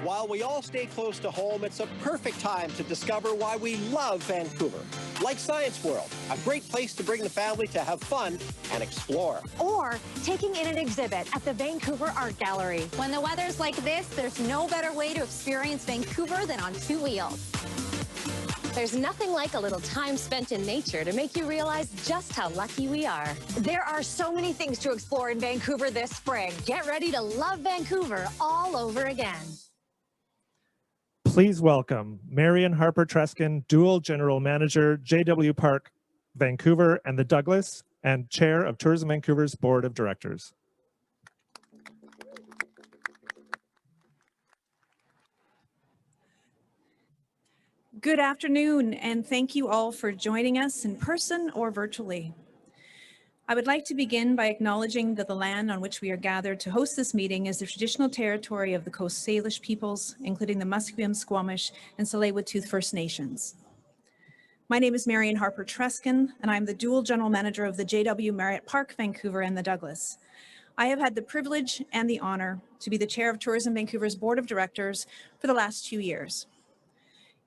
While we all stay close to home, it's a perfect time to discover why we love Vancouver. Like Science World, a great place to bring the family to have fun and explore. Or taking in an exhibit at the Vancouver Art Gallery. When the weather's like this, there's no better way to experience Vancouver than on two wheels. There's nothing like a little time spent in nature to make you realize just how lucky we are. There are so many things to explore in Vancouver this spring. Get ready to love Vancouver all over again. Please welcome Marion Harper-Treskin, Dual General Manager, JW Park, Vancouver and the Douglas, and Chair of Tourism Vancouver's Board of Directors. Good afternoon, and thank you all for joining us in person or virtually. I would like to begin by acknowledging that the land on which we are gathered to host this meeting is the traditional territory of the Coast Salish peoples, including the Musqueam, Squamish, and Tsleil-Waututh First Nations. My name is Marion Harper-Treskin, and I'm the Dual General Manager of the JW Marriott Park, Vancouver and the Douglas. I have had the privilege and the honor to be the Chair of Tourism Vancouver's Board of Directors for the last 2 years.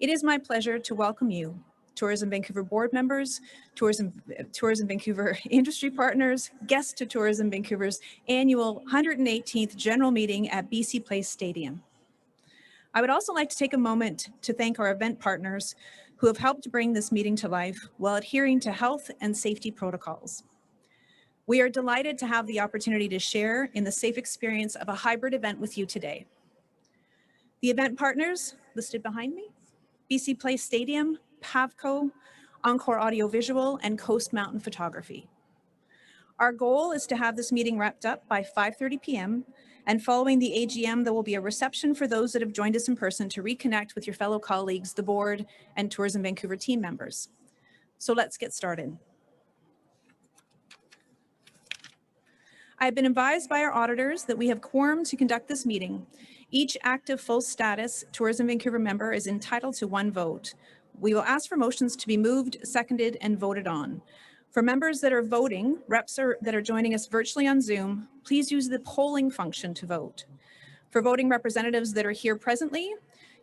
It is my pleasure to welcome you, Tourism Vancouver board members, Tourism Vancouver industry partners, guests to Tourism Vancouver's annual 118th General Meeting at BC Place Stadium. I would also like to take a moment to thank our event partners who have helped bring this meeting to life while adhering to health and safety protocols. We are delighted to have the opportunity to share in the safe experience of a hybrid event with you today. The event partners listed behind me: BC Place Stadium, Pavco, Encore Audiovisual, and Coast Mountain Photography. Our goal is to have this meeting wrapped up by 5:30 p.m. and following the AGM, there will be a reception for those that have joined us in person to reconnect with your fellow colleagues, the board, and Tourism Vancouver team members. So let's get started. I have been advised by our auditors that we have quorum to conduct this meeting. Each active full status Tourism Vancouver member is entitled to 1 vote. We will ask for motions to be moved, seconded, and voted on. For members that are voting, reps that are joining us virtually on Zoom, please use the polling function to vote. For voting representatives that are here presently,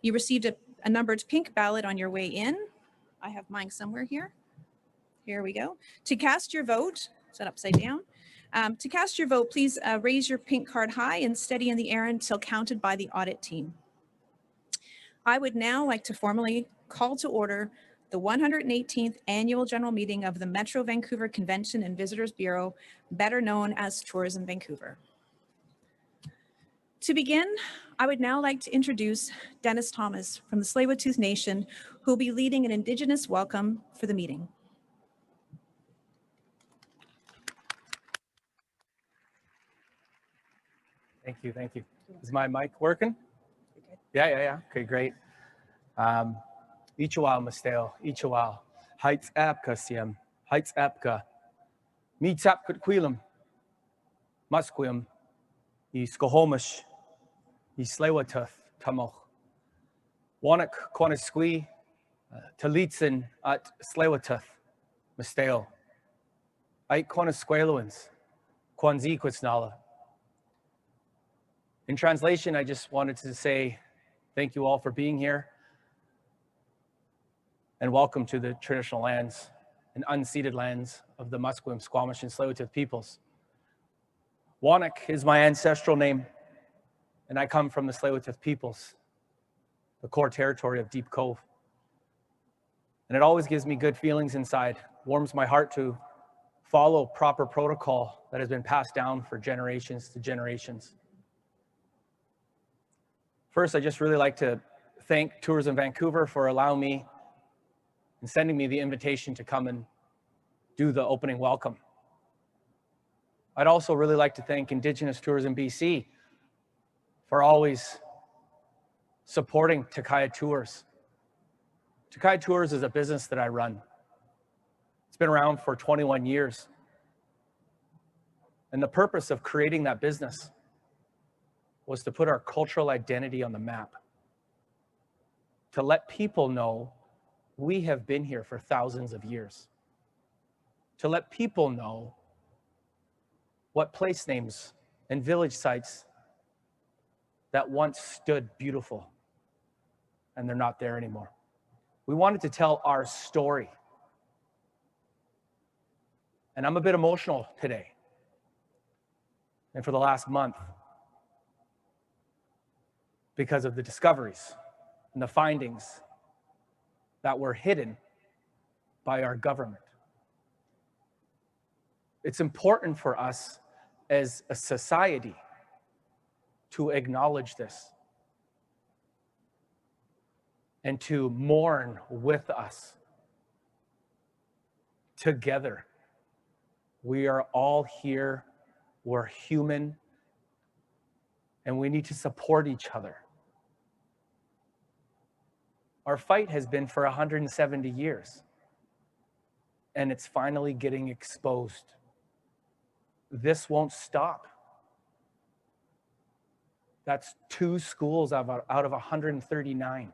you received a numbered pink ballot on your way in. I have mine somewhere here. Here we go. To cast your vote, set upside down. To cast your vote, please raise your pink card high and steady in the air until counted by the audit team. I would now like to formally call to order the 118th Annual General Meeting of the Metro Vancouver Convention and Visitors Bureau, better known as Tourism Vancouver. To begin, I would now like to introduce Dennis Thomas from the Tsleil-Waututh Nation, who will be leading an Indigenous welcome for the meeting. Thank you, thank you. Is my mic working? Yeah. Okay, great. Ichawal Masteo, Ichawal. Heights Apka Siam, Heights Apka. Meets Apkut Quilum, Musqueam, E Skohomish, E Tsleil-Waututh, Tamoch. Wanak Quanasqui, Talitzin at Tsleil-Waututh, Masteo. Ait Quanasqueluans, Quanzi Quitsnala. In translation, I just wanted to say thank you all for being here and welcome to the traditional lands and unceded lands of the Musqueam, Squamish, and Tsleil-Waututh peoples. Wanak is my ancestral name, and I come from the Tsleil-Waututh peoples, the core territory of Deep Cove. And it always gives me good feelings inside, warms my heart to follow proper protocol that has been passed down for generations to generations. First, I just really like to thank Tourism Vancouver for allowing me and sending me the invitation to come and do the opening welcome. I'd also really like to thank Indigenous Tourism BC for always supporting Takaya Tours. Takaya Tours is a business that I run. It's been around for 21 years. And the purpose of creating that business was to put our cultural identity on the map, to let people know we have been here for thousands of years, to let people know what place names and village sites that once stood beautiful, and they're not there anymore. We wanted to tell our story. And I'm a bit emotional today, and for the last month, because of the discoveries and the findings that were hidden by our government. It's important for us as a society to acknowledge this and to mourn with us together. We are all here, we're human, and we need to support each other. Our fight has been for 170 years, and it's finally getting exposed. This won't stop. That's 2 schools out of 139.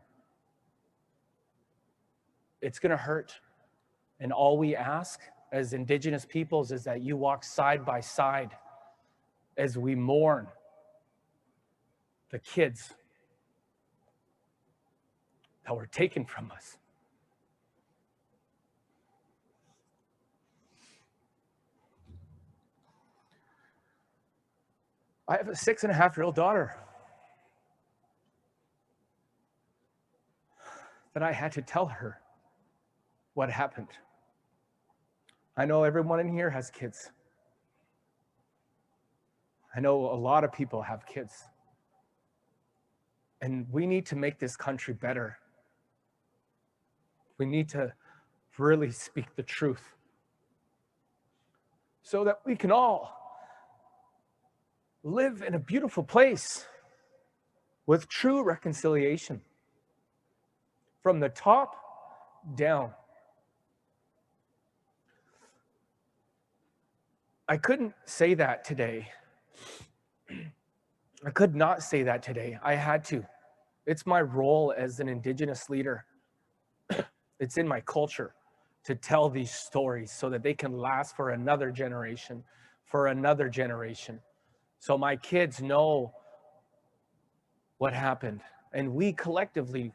It's going to hurt. And all we ask as Indigenous peoples is that you walk side by side as we mourn the kids that were taken from us. I have a 6.5-year-old daughter that I had to tell her what happened. I know everyone in here has kids. I know a lot of people have kids. And we need to make this country better. We need to really speak the truth so that we can all live in a beautiful place with true reconciliation from the top down. I couldn't say that today. I could not say that today. I had to. It's my role as an Indigenous leader. It's in my culture to tell these stories so that they can last for another generation, So my kids know what happened, and we collectively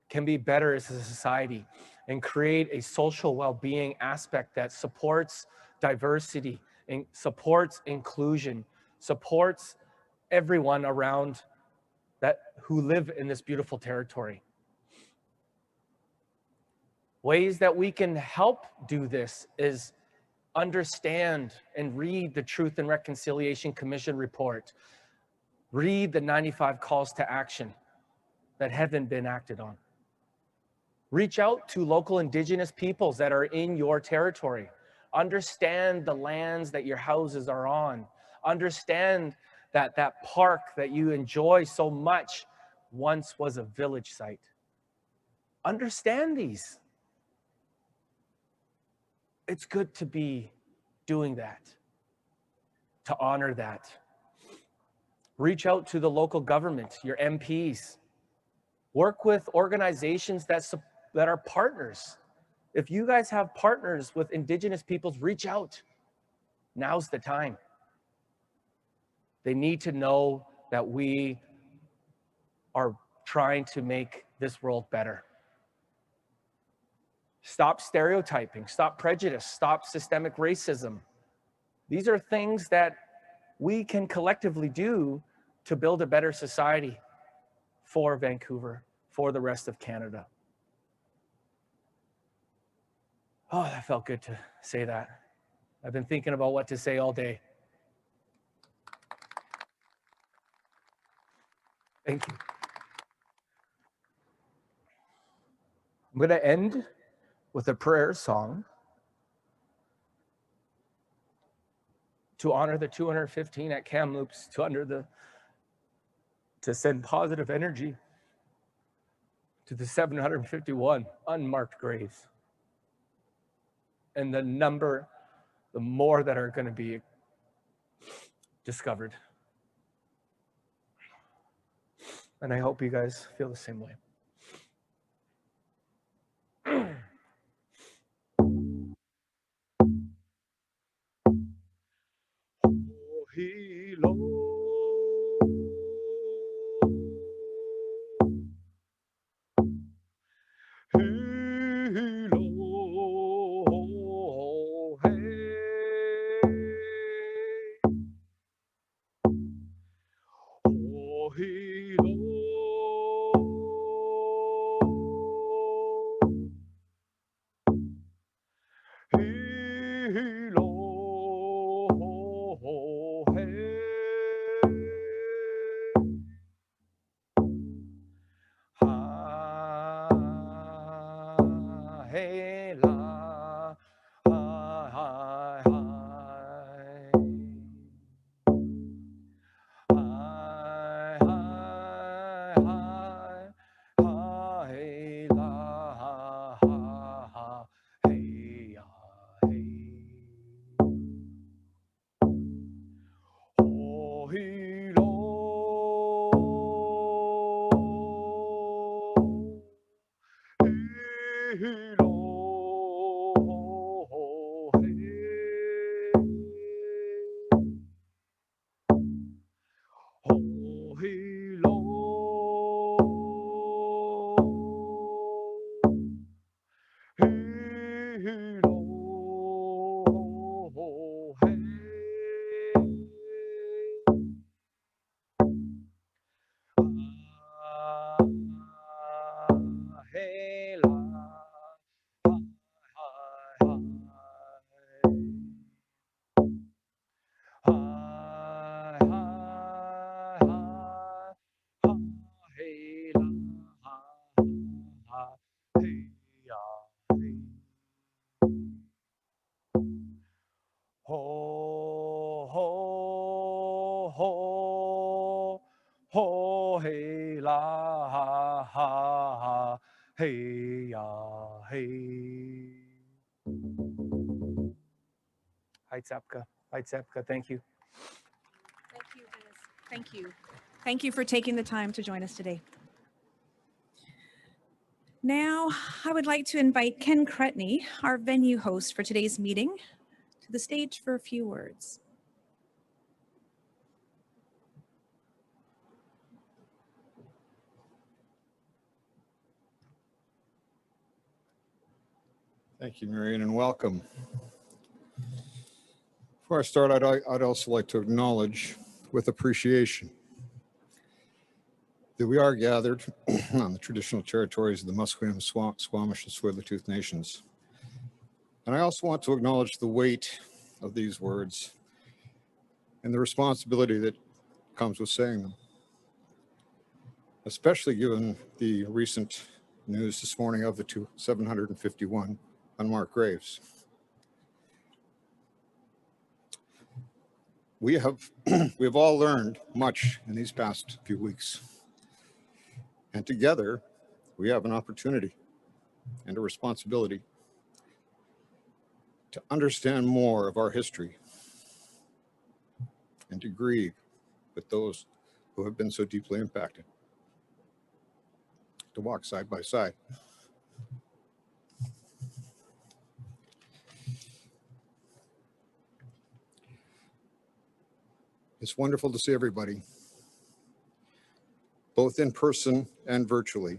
can be better as a society and create a social well-being aspect that supports diversity and supports inclusion, supports everyone around that who live in this beautiful territory. Ways that we can help do this is understand and read the Truth and Reconciliation Commission report. Read the 95 calls to action that haven't been acted on. Reach out to local Indigenous peoples that are in your territory. Understand the lands that your houses are on. Understand that that park that you enjoy so much once was a village site. Understand these. It's good to be doing that, to honor that. Reach out to the local government, your MPs. Work with organizations that are partners. If you guys have partners with Indigenous peoples, reach out. Now's the time. They need to know that we are trying to make this world better. Stop stereotyping, stop prejudice, stop systemic racism. These are things that we can collectively do to build a better society for Vancouver, for the rest of Canada. Oh, that felt good to say that. I've been thinking about what to say all day. Thank you. I'm going to end with a prayer song to honor the 215 at Kamloops, to send positive energy to the 751 unmarked graves. And the more that are going to be discovered. And I hope you guys feel the same way. Ho, hey, la, ha, ha, ha, hey, ya, hey. Hi, Tsepka. Hi, Tsepka. Thank you. Thank you, Dennis. Thank you. Thank you for taking the time to join us today. Now, I would like to invite Ken Cretney, our venue host for today's meeting, to the stage for a few words. Thank you, Marion, and welcome. Before I start, I'd also like to acknowledge with appreciation that we are gathered on the traditional territories of the Musqueam, Squamish, and Tsleil-Waututh nations. And I also want to acknowledge the weight of these words and the responsibility that comes with saying them, especially given the recent news this morning of the 751 unmarked graves. We have all learned much in these past few weeks. And together, we have an opportunity and a responsibility to understand more of our history and to grieve with those who have been so deeply impacted, to walk side by side. It's wonderful to see everybody, both in person and virtually.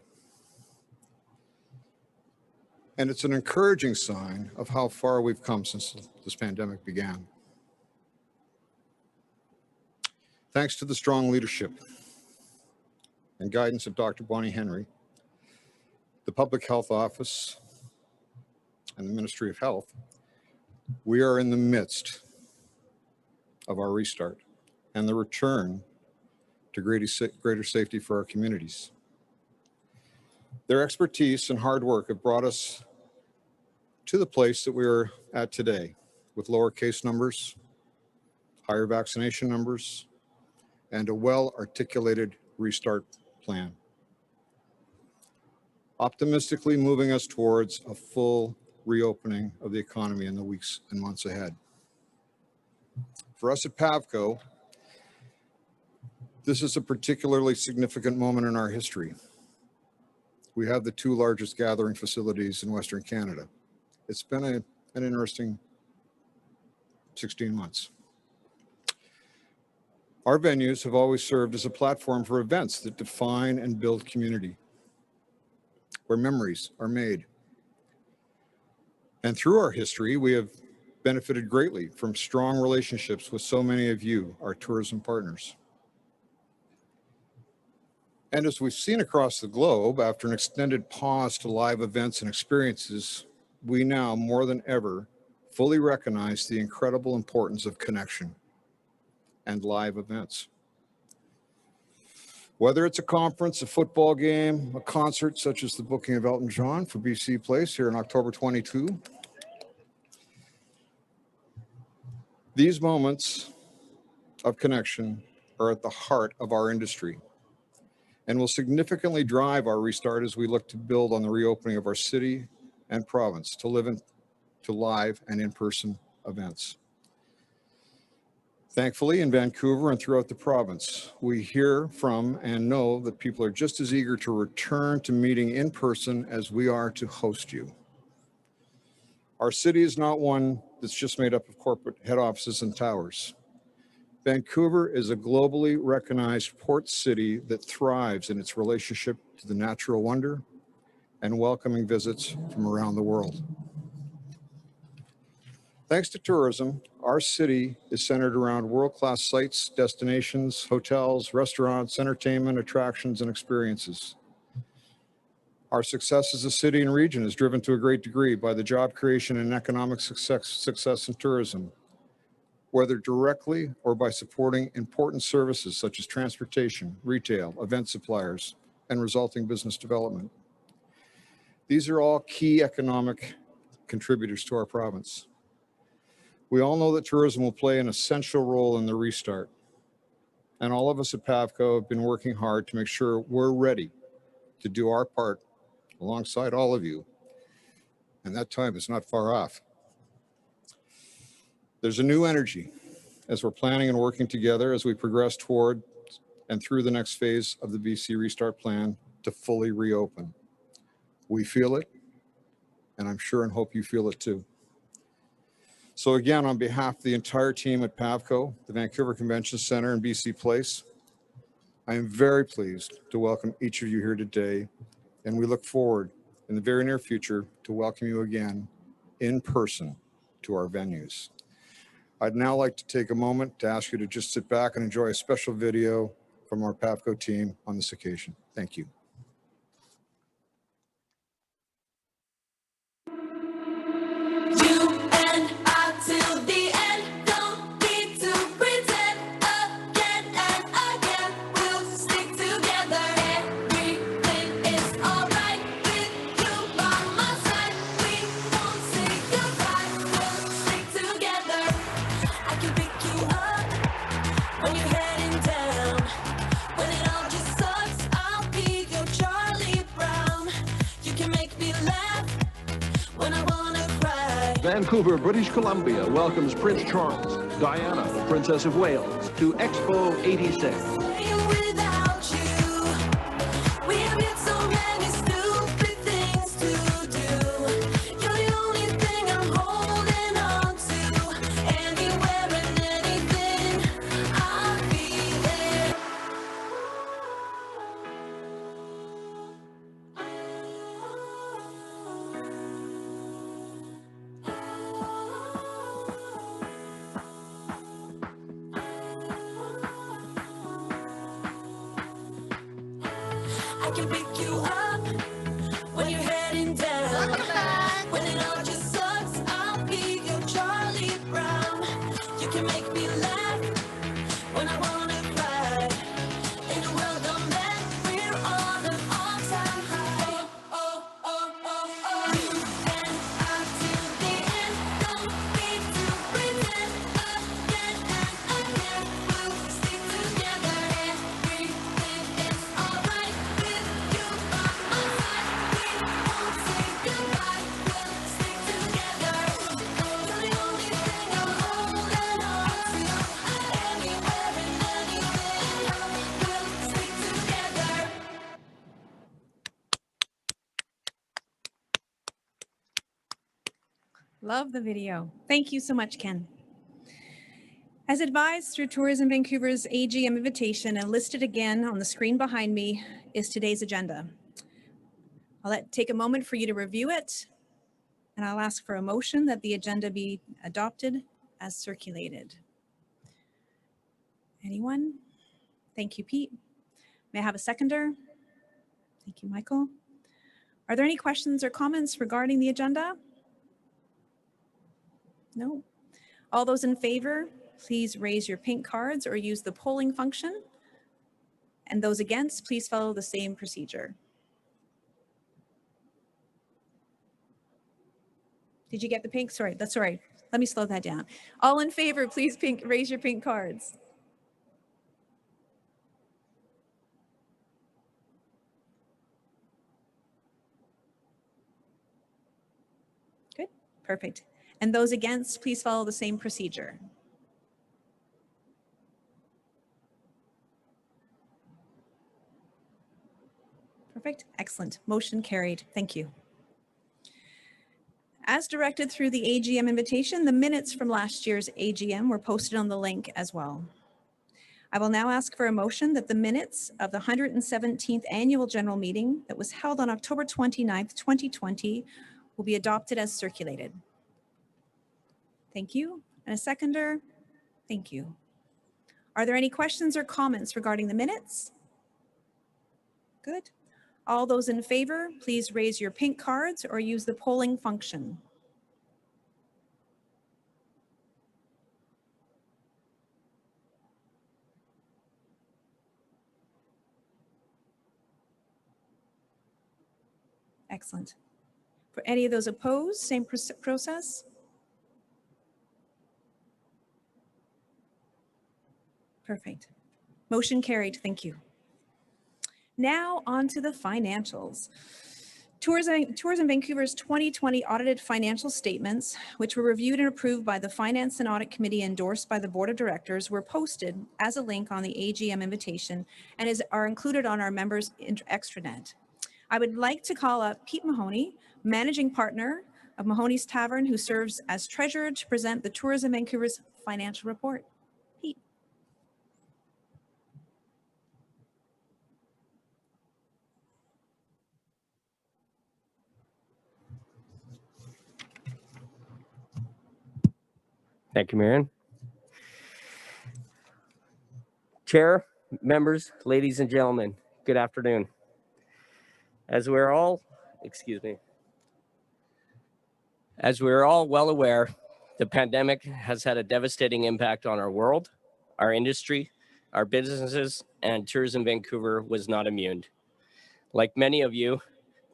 And it's an encouraging sign of how far we've come since this pandemic began. Thanks to the strong leadership and guidance of Dr. Bonnie Henry, the Public Health Office, and the Ministry of Health, we are in the midst of our restart and the return to greater safety for our communities. Their expertise and hard work have brought us to the place that we are at today, with lower case numbers, higher vaccination numbers, and a well-articulated restart plan, optimistically moving us towards a full reopening of the economy in the weeks and months ahead. For us at PAVCO, this is a particularly significant moment in our history. We have the two largest gathering facilities in Western Canada. It's been an interesting 16 months. Our venues have always served as a platform for events that define and build community, where memories are made. And through our history, we have benefited greatly from strong relationships with so many of you, our tourism partners. And as we've seen across the globe, after an extended pause to live events and experiences, we now more than ever fully recognize the incredible importance of connection and live events. Whether it's a conference, a football game, a concert such as the booking of Elton John for BC Place here in October 22, these moments of connection are at the heart of our industry and will significantly drive our restart as we look to build on the reopening of our city and province to live and in-person events. Thankfully, in Vancouver and throughout the province, we hear from and know that people are just as eager to return to meeting in person as we are to host you. Our city is not one that's just made up of corporate head offices and towers. Vancouver is a globally recognized port city that thrives in its relationship to the natural wonder and welcoming visits from around the world. Thanks to tourism, our city is centered around world-class sites, destinations, hotels, restaurants, entertainment, attractions, and experiences. Our success as a city and region is driven to a great degree by the job creation and economic success in tourism, whether directly or by supporting important services such as transportation, retail, event suppliers, and resulting business development. These are all key economic contributors to our province. We all know that tourism will play an essential role in the restart. and all of us at PAVCO have been working hard to make sure we're ready to do our part alongside all of you. And that time is not far off. There's a new energy as we're planning and working together as we progress toward and through the next phase of the BC Restart Plan to fully reopen. We feel it, and I'm sure and hope you feel it too. So again, on behalf of the entire team at PAVCO, the Vancouver Convention Center and BC Place, I am very pleased to welcome each of you here today, and we look forward in the very near future to welcome you again in person to our venues. I'd now like to take a moment to ask you to just sit back and enjoy a special video from our PAVCO team on this occasion. Thank you. Vancouver, British Columbia welcomes Prince Charles, Diana, Princess of Wales, to Expo 86. I can pick you up when you're heading down. Welcome back. When it all just sucks, I'll be your Charlie Brown. You can make me laugh when I wanna cry. In a world on that, we're on an all-time high. Oh, oh, oh, oh. You and I till the end. Don't need to pretend again and again. We'll stick together. Everything is alright with you by my side. We won't say goodbye. We'll stick together. You're the only thing I'm holding on to. Anywhere and anything, we'll stick together. Love the video. Thank you so much, Ken. As advised through Tourism Vancouver's AGM invitation and listed again on the screen behind me is today's agenda. I'll take a moment for you to review it, and I'll ask for a motion that the agenda be adopted as circulated. Anyone? Thank you, Pete. May I have a seconder? Thank you, Michael. Are there any questions or comments regarding the agenda? No. All those in favor, please raise your pink cards or use the polling function. And those against, please follow the same procedure. Did you get the pink? Sorry, that's all right. Let me slow that down. All in favor, please raise your pink cards. Good, perfect. And those against, please follow the same procedure. Perfect, excellent. Motion carried. Thank you. As directed through the AGM invitation, the minutes from last year's AGM were posted on the link as well. I will now ask for a motion that the minutes of the 117th Annual General Meeting that was held on October 29th, 2020 will be adopted as circulated. Thank you. And a seconder? Thank you. Are there any questions or comments regarding the minutes? Good. All those in favor, please raise your pink cards or use the polling function. Excellent. For any of those opposed, same process? Perfect. Motion carried. Thank you. Now on to the financials. Tourism Vancouver's 2020 audited financial statements, which were reviewed and approved by the Finance and Audit Committee endorsed by the Board of Directors, were posted as a link on the AGM invitation and are included on our members' extranet. I would like to call up Pete Mahoney, Managing Partner of Mahoney's Tavern, who serves as Treasurer, to present the Tourism Vancouver's financial report. Pete. Thank you, Marion. Chair, members, ladies and gentlemen, good afternoon. As we're all well aware, the pandemic has had a devastating impact on our world, our industry, our businesses, and Tourism Vancouver was not immune. Like many of you,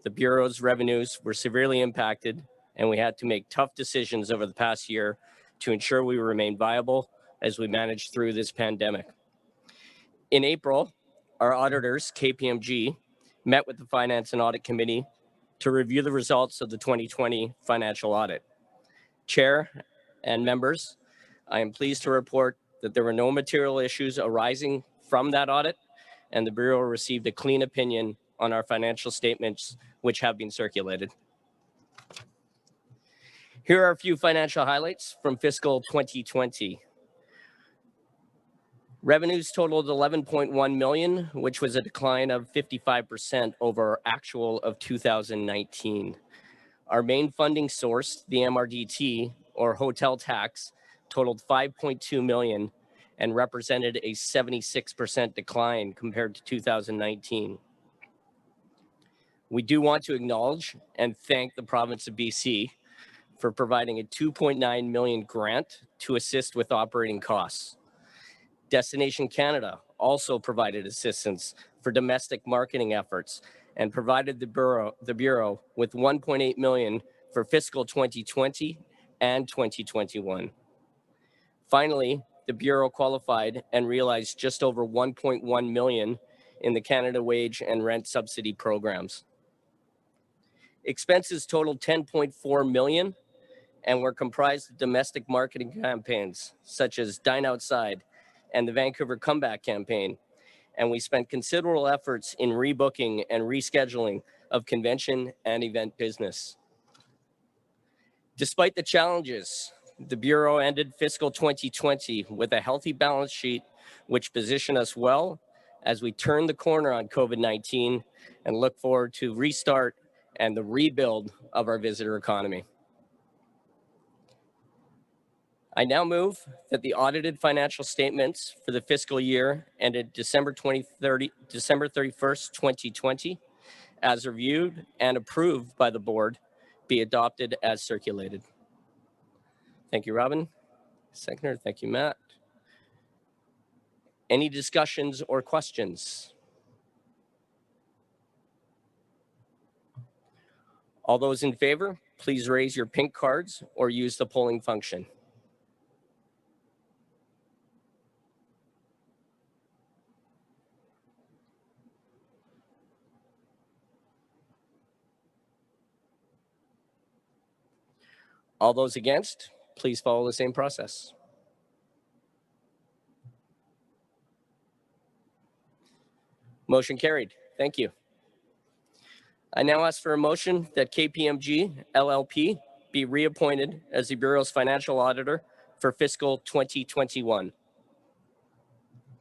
the Bureau's revenues were severely impacted, and we had to make tough decisions over the past year to ensure we remain viable as we manage through this pandemic. In April, our auditors, KPMG, met with the Finance and Audit Committee to review the results of the 2020 financial audit. Chair and members, I am pleased to report that there were no material issues arising from that audit, and the Bureau received a clean opinion on our financial statements, which have been circulated. Here are a few financial highlights from fiscal 2020. Revenues totaled $11.1 million, which was a decline of 55% over actual of 2019. Our main funding source, the MRDT, or hotel tax, totaled $5.2 million and represented a 76% decline compared to 2019. We do want to acknowledge and thank the province of BC for providing a $2.9 million grant to assist with operating costs. Destination Canada also provided assistance for domestic marketing efforts and provided the Bureau with $1.8 million for fiscal 2020 and 2021. Finally, the Bureau qualified and realized just over $1.1 million in the Canada Wage and Rent Subsidy programs. Expenses totaled $10.4 million and were comprised of domestic marketing campaigns such as Dine Outside and the Vancouver Comeback campaign. And we spent considerable efforts in rebooking and rescheduling of convention and event business. Despite the challenges, the Bureau ended fiscal 2020 with a healthy balance sheet, which positioned us well as we turn the corner on COVID-19 and look forward to restart and the rebuild of our visitor economy. I now move that the audited financial statements for the fiscal year ended December 31st, 2020, as reviewed and approved by the board, be adopted as circulated. Thank you, Robin. Seconder, thank you, Matt. Any discussions or questions? All those in favor, please raise your pink cards or use the polling function. All those against, please follow the same process. Motion carried. Thank you. I now ask for a motion that KPMG LLP be reappointed as the Bureau's financial auditor for fiscal 2021.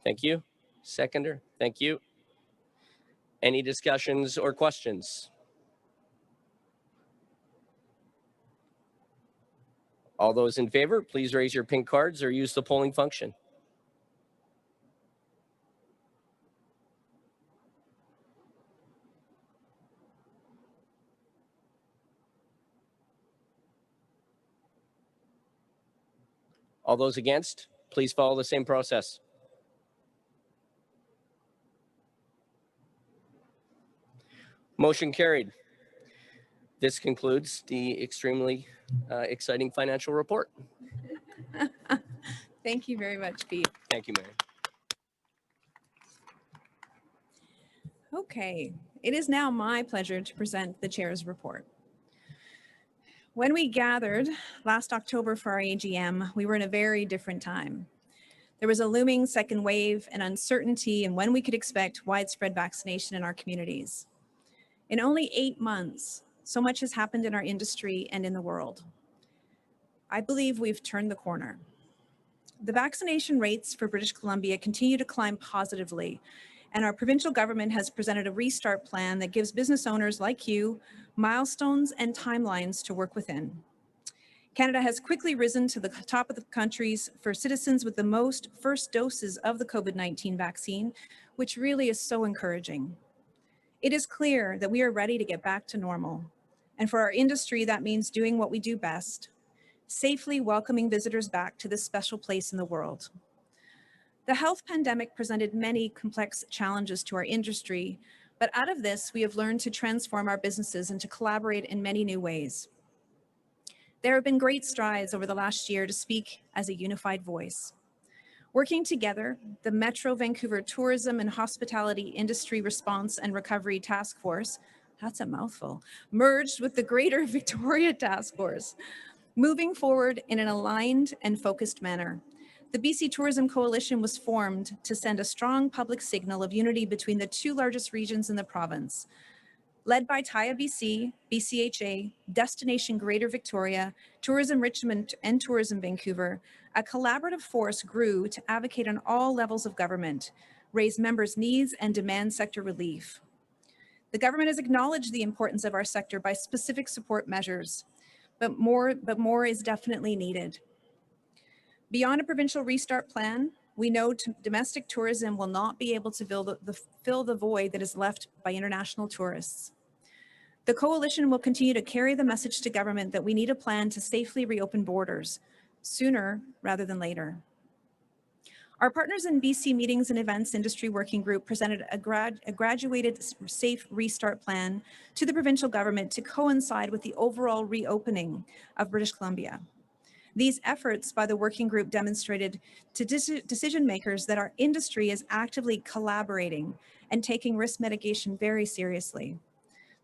Thank you. Seconder, thank you. Any discussions or questions? All those in favor, please raise your pink cards or use the polling function. All those against, please follow the same process. Motion carried. This concludes the extremely exciting financial report. Thank you very much, Pete. Thank you, Mary. Okay, it is now my pleasure to present the chair's report. When we gathered last October for our AGM, we were in a very different time. There was a looming second wave and uncertainty in when we could expect widespread vaccination in our communities. In only 8 months, so much has happened in our industry and in the world. I believe we've turned the corner. The vaccination rates for British Columbia continue to climb positively, and our provincial government has presented a restart plan that gives business owners like you milestones and timelines to work within. Canada has quickly risen to the top of the countries for citizens with the most first doses of the COVID-19 vaccine, which really is so encouraging. It is clear that we are ready to get back to normal. And for our industry, that means doing what we do best, safely welcoming visitors back to this special place in the world. The health pandemic presented many complex challenges to our industry, but out of this, we have learned to transform our businesses and to collaborate in many new ways. There have been great strides over the last year to speak as a unified voice. Working together, the Metro Vancouver Tourism and Hospitality Industry Response and Recovery Task Force, that's a mouthful, merged with the Greater Victoria Task Force, moving forward in an aligned and focused manner. The BC Tourism Coalition was formed to send a strong public signal of unity between the two largest regions in the province. Led by TAIA BC, BCHA, Destination Greater Victoria, Tourism Richmond, and Tourism Vancouver, a collaborative force grew to advocate on all levels of government, raise members' needs, and demand sector relief. The government has acknowledged the importance of our sector by specific support measures, but more is definitely needed. Beyond a provincial restart plan, we know domestic tourism will not be able to fill the void that is left by international tourists. The coalition will continue to carry the message to government that we need a plan to safely reopen borders, sooner rather than later. Our partners in BC Meetings and Events Industry Working Group presented a graduated safe restart plan to the provincial government to coincide with the overall reopening of British Columbia. These efforts by the working group demonstrated to decision makers that our industry is actively collaborating and taking risk mitigation very seriously.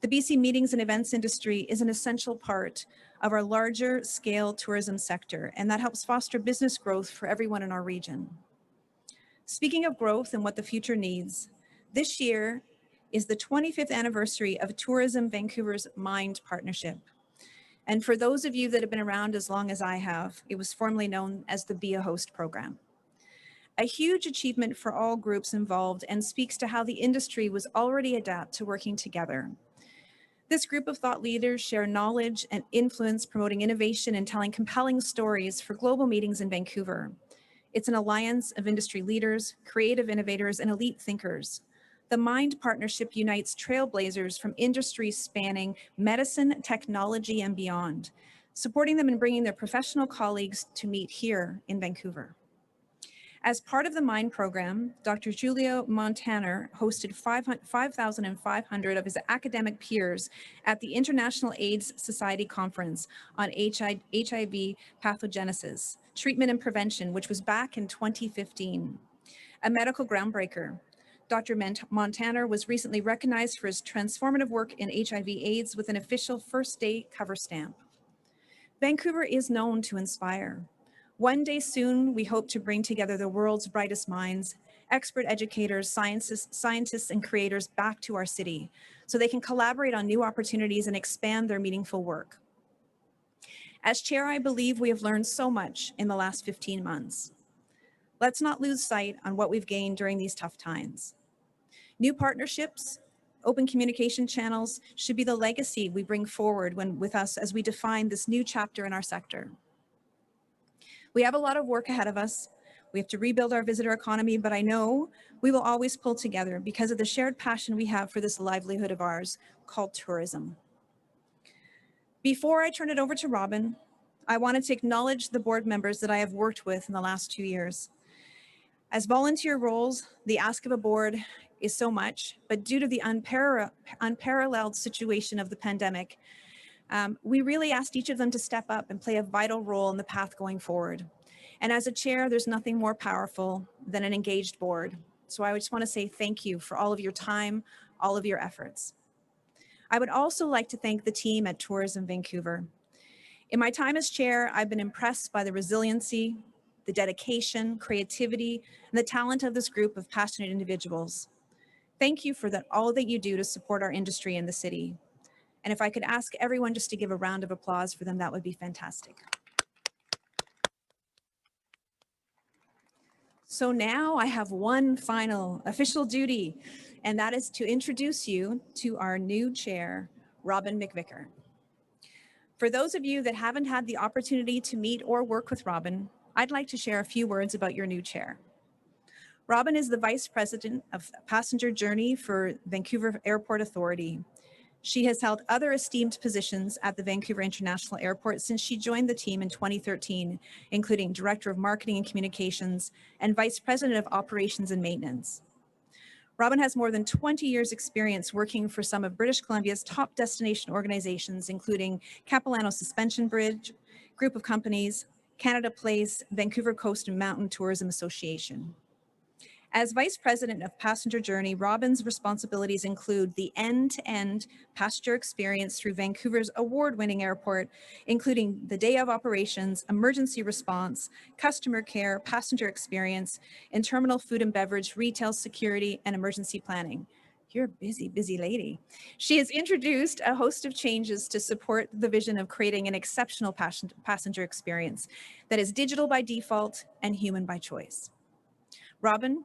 The BC Meetings and Events industry is an essential part of our larger scale tourism sector, and that helps foster business growth for everyone in our region. Speaking of growth and what the future needs, this year is the 25th anniversary of Tourism Vancouver's Mind Partnership. And for those of you that have been around as long as I have, it was formerly known as the Be a Host program. A huge achievement for all groups involved and speaks to how the industry was already adept to working together. This group of thought leaders share knowledge and influence, promoting innovation and telling compelling stories for global meetings in Vancouver. It's an alliance of industry leaders, creative innovators, and elite thinkers. The Mind Partnership unites trailblazers from industries spanning medicine, technology, and beyond, supporting them in bringing their professional colleagues to meet here in Vancouver. As part of the Mind program, Dr. Julio Montaner hosted 5,500 of his academic peers at the International AIDS Society Conference on HIV pathogenesis, treatment and prevention, which was back in 2015. A medical groundbreaker. Dr. Montaner was recently recognized for his transformative work in HIV/AIDS with an official First Day cover stamp. Vancouver is known to inspire. One day soon, we hope to bring together the world's brightest minds, expert educators, scientists, and creators back to our city so they can collaborate on new opportunities and expand their meaningful work. As chair, I believe we have learned so much in the last 15 months. Let's not lose sight on what we've gained during these tough times. New partnerships, open communication channels should be the legacy we bring forward with us as we define this new chapter in our sector. We have a lot of work ahead of us. We have to rebuild our visitor economy, but I know we will always pull together because of the shared passion we have for this livelihood of ours called tourism. Before I turn it over to Robin, I wanted to acknowledge the board members that I have worked with in the last 2 years. As volunteer roles, the ask of a board is so much, but due to the unparalleled situation of the pandemic, we really asked each of them to step up and play a vital role in the path going forward. And as a chair, there's nothing more powerful than an engaged board. So I just want to say thank you for all of your time, all of your efforts. I would also like to thank the team at Tourism Vancouver. In my time as chair, I've been impressed by the resiliency, the dedication, creativity, and the talent of this group of passionate individuals. Thank you for all that you do to support our industry in the city. And if I could ask everyone just to give a round of applause for them, that would be fantastic. So now I have one final official duty, and that is to introduce you to our new chair, Robin McVicker. For those of you that haven't had the opportunity to meet or work with Robin, I'd like to share a few words about your new chair. Robin is the Vice President of Passenger Journey for Vancouver Airport Authority. She has held other esteemed positions at the Vancouver International Airport since she joined the team in 2013, including Director of Marketing and Communications and Vice President of Operations and Maintenance. Robin has more than 20 years experience working for some of British Columbia's top destination organizations, including Capilano Suspension Bridge, Group of Companies, Canada Place, Vancouver Coast and Mountain Tourism Association. As Vice President of Passenger Journey, Robin's responsibilities include the end-to-end passenger experience through Vancouver's award-winning airport, including the day of operations, emergency response, customer care, passenger experience, and terminal food and beverage, retail security, and emergency planning. You're a busy, busy lady. She has introduced a host of changes to support the vision of creating an exceptional passenger experience that is digital by default and human by choice. Robin,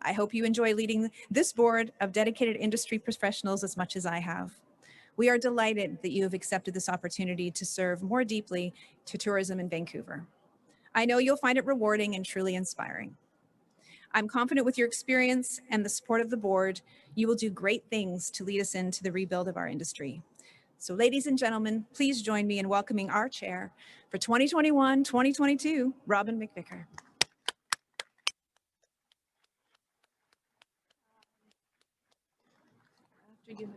I hope you enjoy leading this board of dedicated industry professionals as much as I have. We are delighted that you have accepted this opportunity to serve more deeply to tourism in Vancouver. I know you'll find it rewarding and truly inspiring. I'm confident with your experience and the support of the board, you will do great things to lead us into the rebuild of our industry. So ladies and gentlemen, please join me in welcoming our chair for 2021-2022, Robin McVicker. Thank you.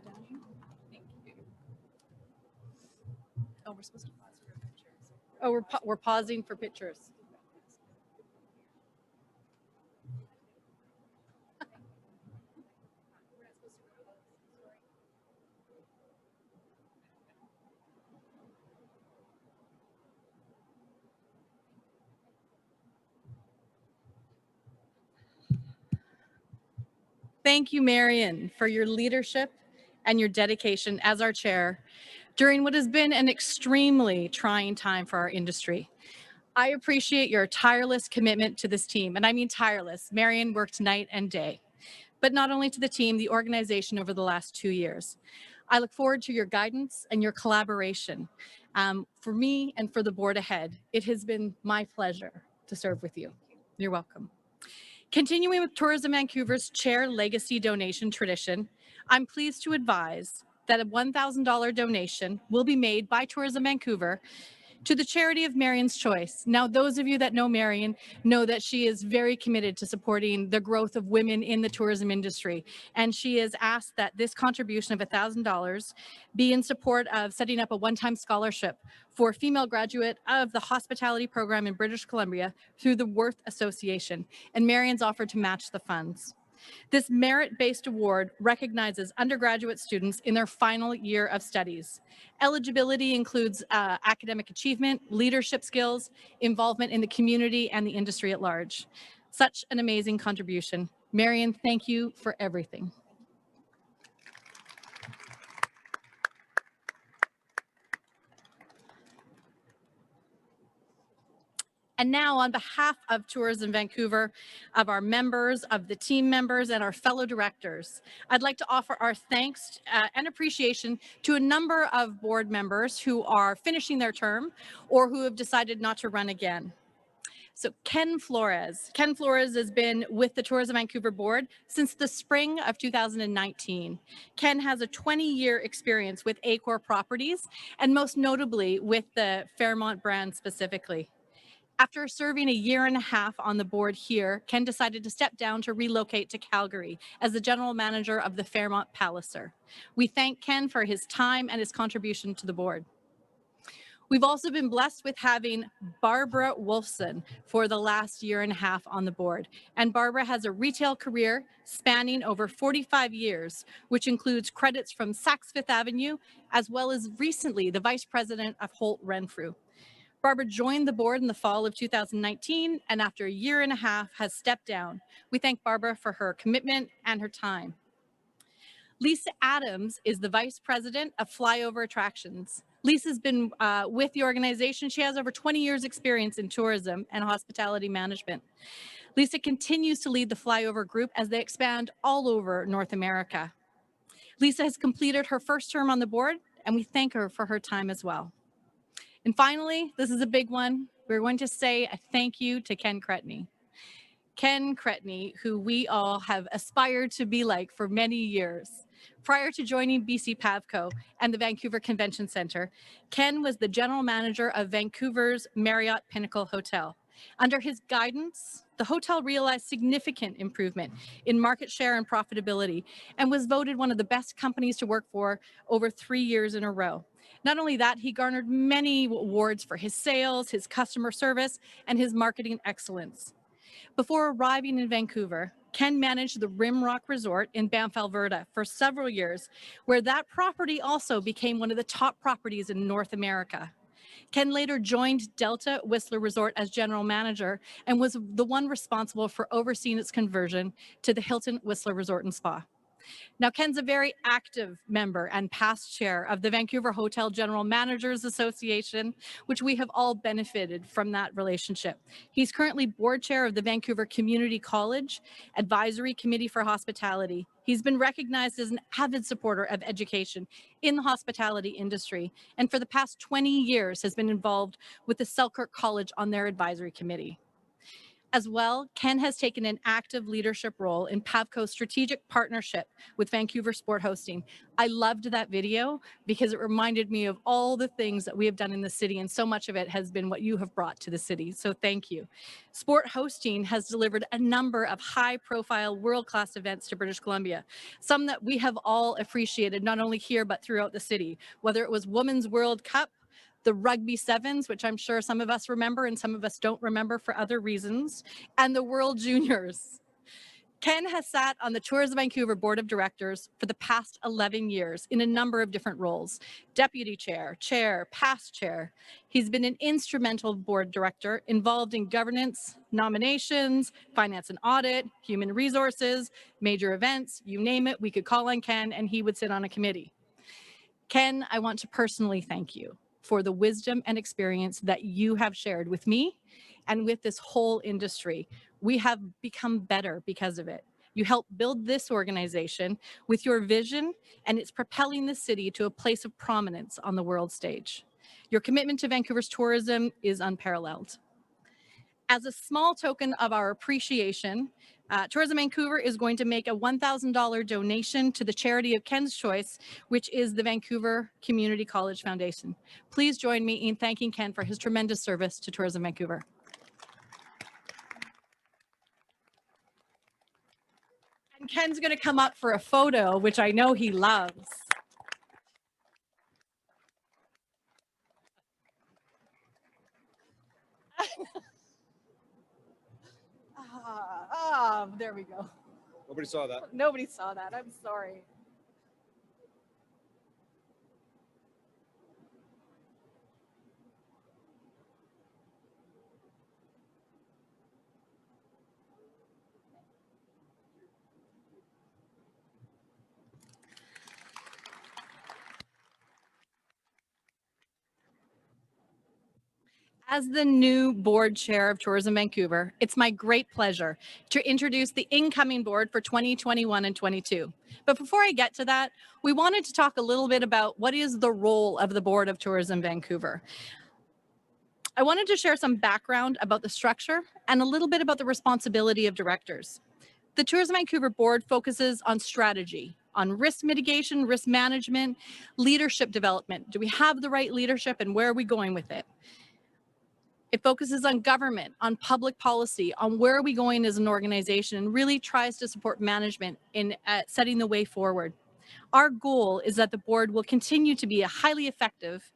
Oh, we're supposed to pause for pictures. Oh, we're pausing for pictures. Thank you, Marion, for your leadership and your dedication as our chair during what has been an extremely trying time for our industry. I appreciate your tireless commitment to this team, and I mean tireless. Marion worked night and day, but not only to the team, the organization over the last 2 years. I look forward to your guidance and your collaboration. For me and for the board ahead, it has been my pleasure to serve with you. You're welcome. Continuing with Tourism Vancouver's Chair Legacy donation tradition, I'm pleased to advise that a $1,000 donation will be made by Tourism Vancouver to the charity of Marion's Choice. Now, those of you that know Marion know that she is very committed to supporting the growth of women in the tourism industry. And she has asked that this contribution of $1,000 be in support of setting up a one-time scholarship for a female graduate of the hospitality program in British Columbia through the Worth Association. And Marion's offered to match the funds. This merit-based award recognizes undergraduate students in their final year of studies. Eligibility includes academic achievement, leadership skills, involvement in the community and the industry at large. Such an amazing contribution. Marion, thank you for everything. And now on behalf of Tourism Vancouver, of our members, of the team members, and our fellow directors, I'd like to offer our thanks and appreciation to a number of board members who are finishing their term or who have decided not to run again. So Ken Flores. Ken Flores has been with the Tourism Vancouver board since the spring of 2019. Ken has a 20-year experience with Accor Properties and most notably with the Fairmont brand specifically. After serving a year and a half on the board here, Ken decided to step down to relocate to Calgary as the general manager of the Fairmont Palliser. We thank Ken for his time and his contribution to the board. We've also been blessed with having Barbara Wolfson for the last year and a half on the board. And Barbara has a retail career spanning over 45 years, which includes credits from Saks Fifth Avenue, as well as recently the vice president of Holt Renfrew. Barbara joined the board in the fall of 2019, and after a year and a half has stepped down. We thank Barbara for her commitment and her time. Lisa Adams is the Vice President of Flyover Attractions. Lisa's been with the organization. She has over 20 years experience in tourism and hospitality management. Lisa continues to lead the Flyover group as they expand all over North America. Lisa has completed her first term on the board, and we thank her for her time as well. And finally, this is a big one. We're going to say a thank you to Ken Cretney. Ken Cretney, who we all have aspired to be like for many years. Prior to joining BC Pavco and the Vancouver Convention Centre, Ken was the general manager of Vancouver's Marriott Pinnacle Hotel. Under his guidance, the hotel realized significant improvement in market share and profitability and was voted one of the best companies to work for over 3 years in a row. Not only that, he garnered many awards for his sales, his customer service, and his marketing excellence. Before arriving in Vancouver, Ken managed the Rimrock Resort in Banff, Alberta for several years, where that property also became one of the top properties in North America. Ken later joined Delta Whistler Resort as general manager and was the one responsible for overseeing its conversion to the Hilton Whistler Resort and Spa. Now, Ken's a very active member and past chair of the Vancouver Hotel General Managers Association, which we have all benefited from that relationship. He's currently board chair of the Vancouver Community College Advisory Committee for Hospitality. He's been recognized as an avid supporter of education in the hospitality industry, and for the past 20 years has been involved with the Selkirk College on their advisory committee. As well, Ken has taken an active leadership role in Pavco's strategic partnership with Vancouver Sport Hosting. I loved that video because it reminded me of all the things that we have done in the city, and so much of it has been what you have brought to the city, so thank you. Sport Hosting has delivered a number of high-profile, world-class events to British Columbia, some that we have all appreciated, not only here but throughout the city, whether it was Women's World Cup, the Rugby Sevens, which I'm sure some of us remember and some of us don't remember for other reasons, and the World Juniors. Ken has sat on the Tours of Vancouver Board of Directors for the past 11 years in a number of different roles: deputy chair, chair, past chair. He's been an instrumental board director involved in governance, nominations, finance and audit, human resources, major events, you name it, we could call on Ken and he would sit on a committee. Ken, I want to personally thank you for the wisdom and experience that you have shared with me and with this whole industry. We have become better because of it. You helped build this organization with your vision, and it's propelling the city to a place of prominence on the world stage. Your commitment to Vancouver's tourism is unparalleled. As a small token of our appreciation, Tourism Vancouver is going to make a $1,000 donation to the charity of Ken's choice, which is the Vancouver Community College Foundation. Please join me in thanking Ken for his tremendous service to Tourism Vancouver. And Ken's going to come up for a photo, which I know he loves. There we go. Nobody saw that. Nobody saw that. I'm sorry. As the new board chair of Tourism Vancouver, it's my great pleasure to introduce the incoming board for 2021 and 22. But before I get to that, we wanted to talk a little bit about what is the role of the Board of Tourism Vancouver. I wanted to share some background about the structure and a little bit about the responsibility of directors. The Tourism Vancouver board focuses on strategy, on risk mitigation, risk management, leadership development. Do we have the right leadership and where are we going with it? It focuses on government, on public policy, on where are we going as an organization, and really tries to support management in setting the way forward. Our goal is that the board will continue to be a highly effective,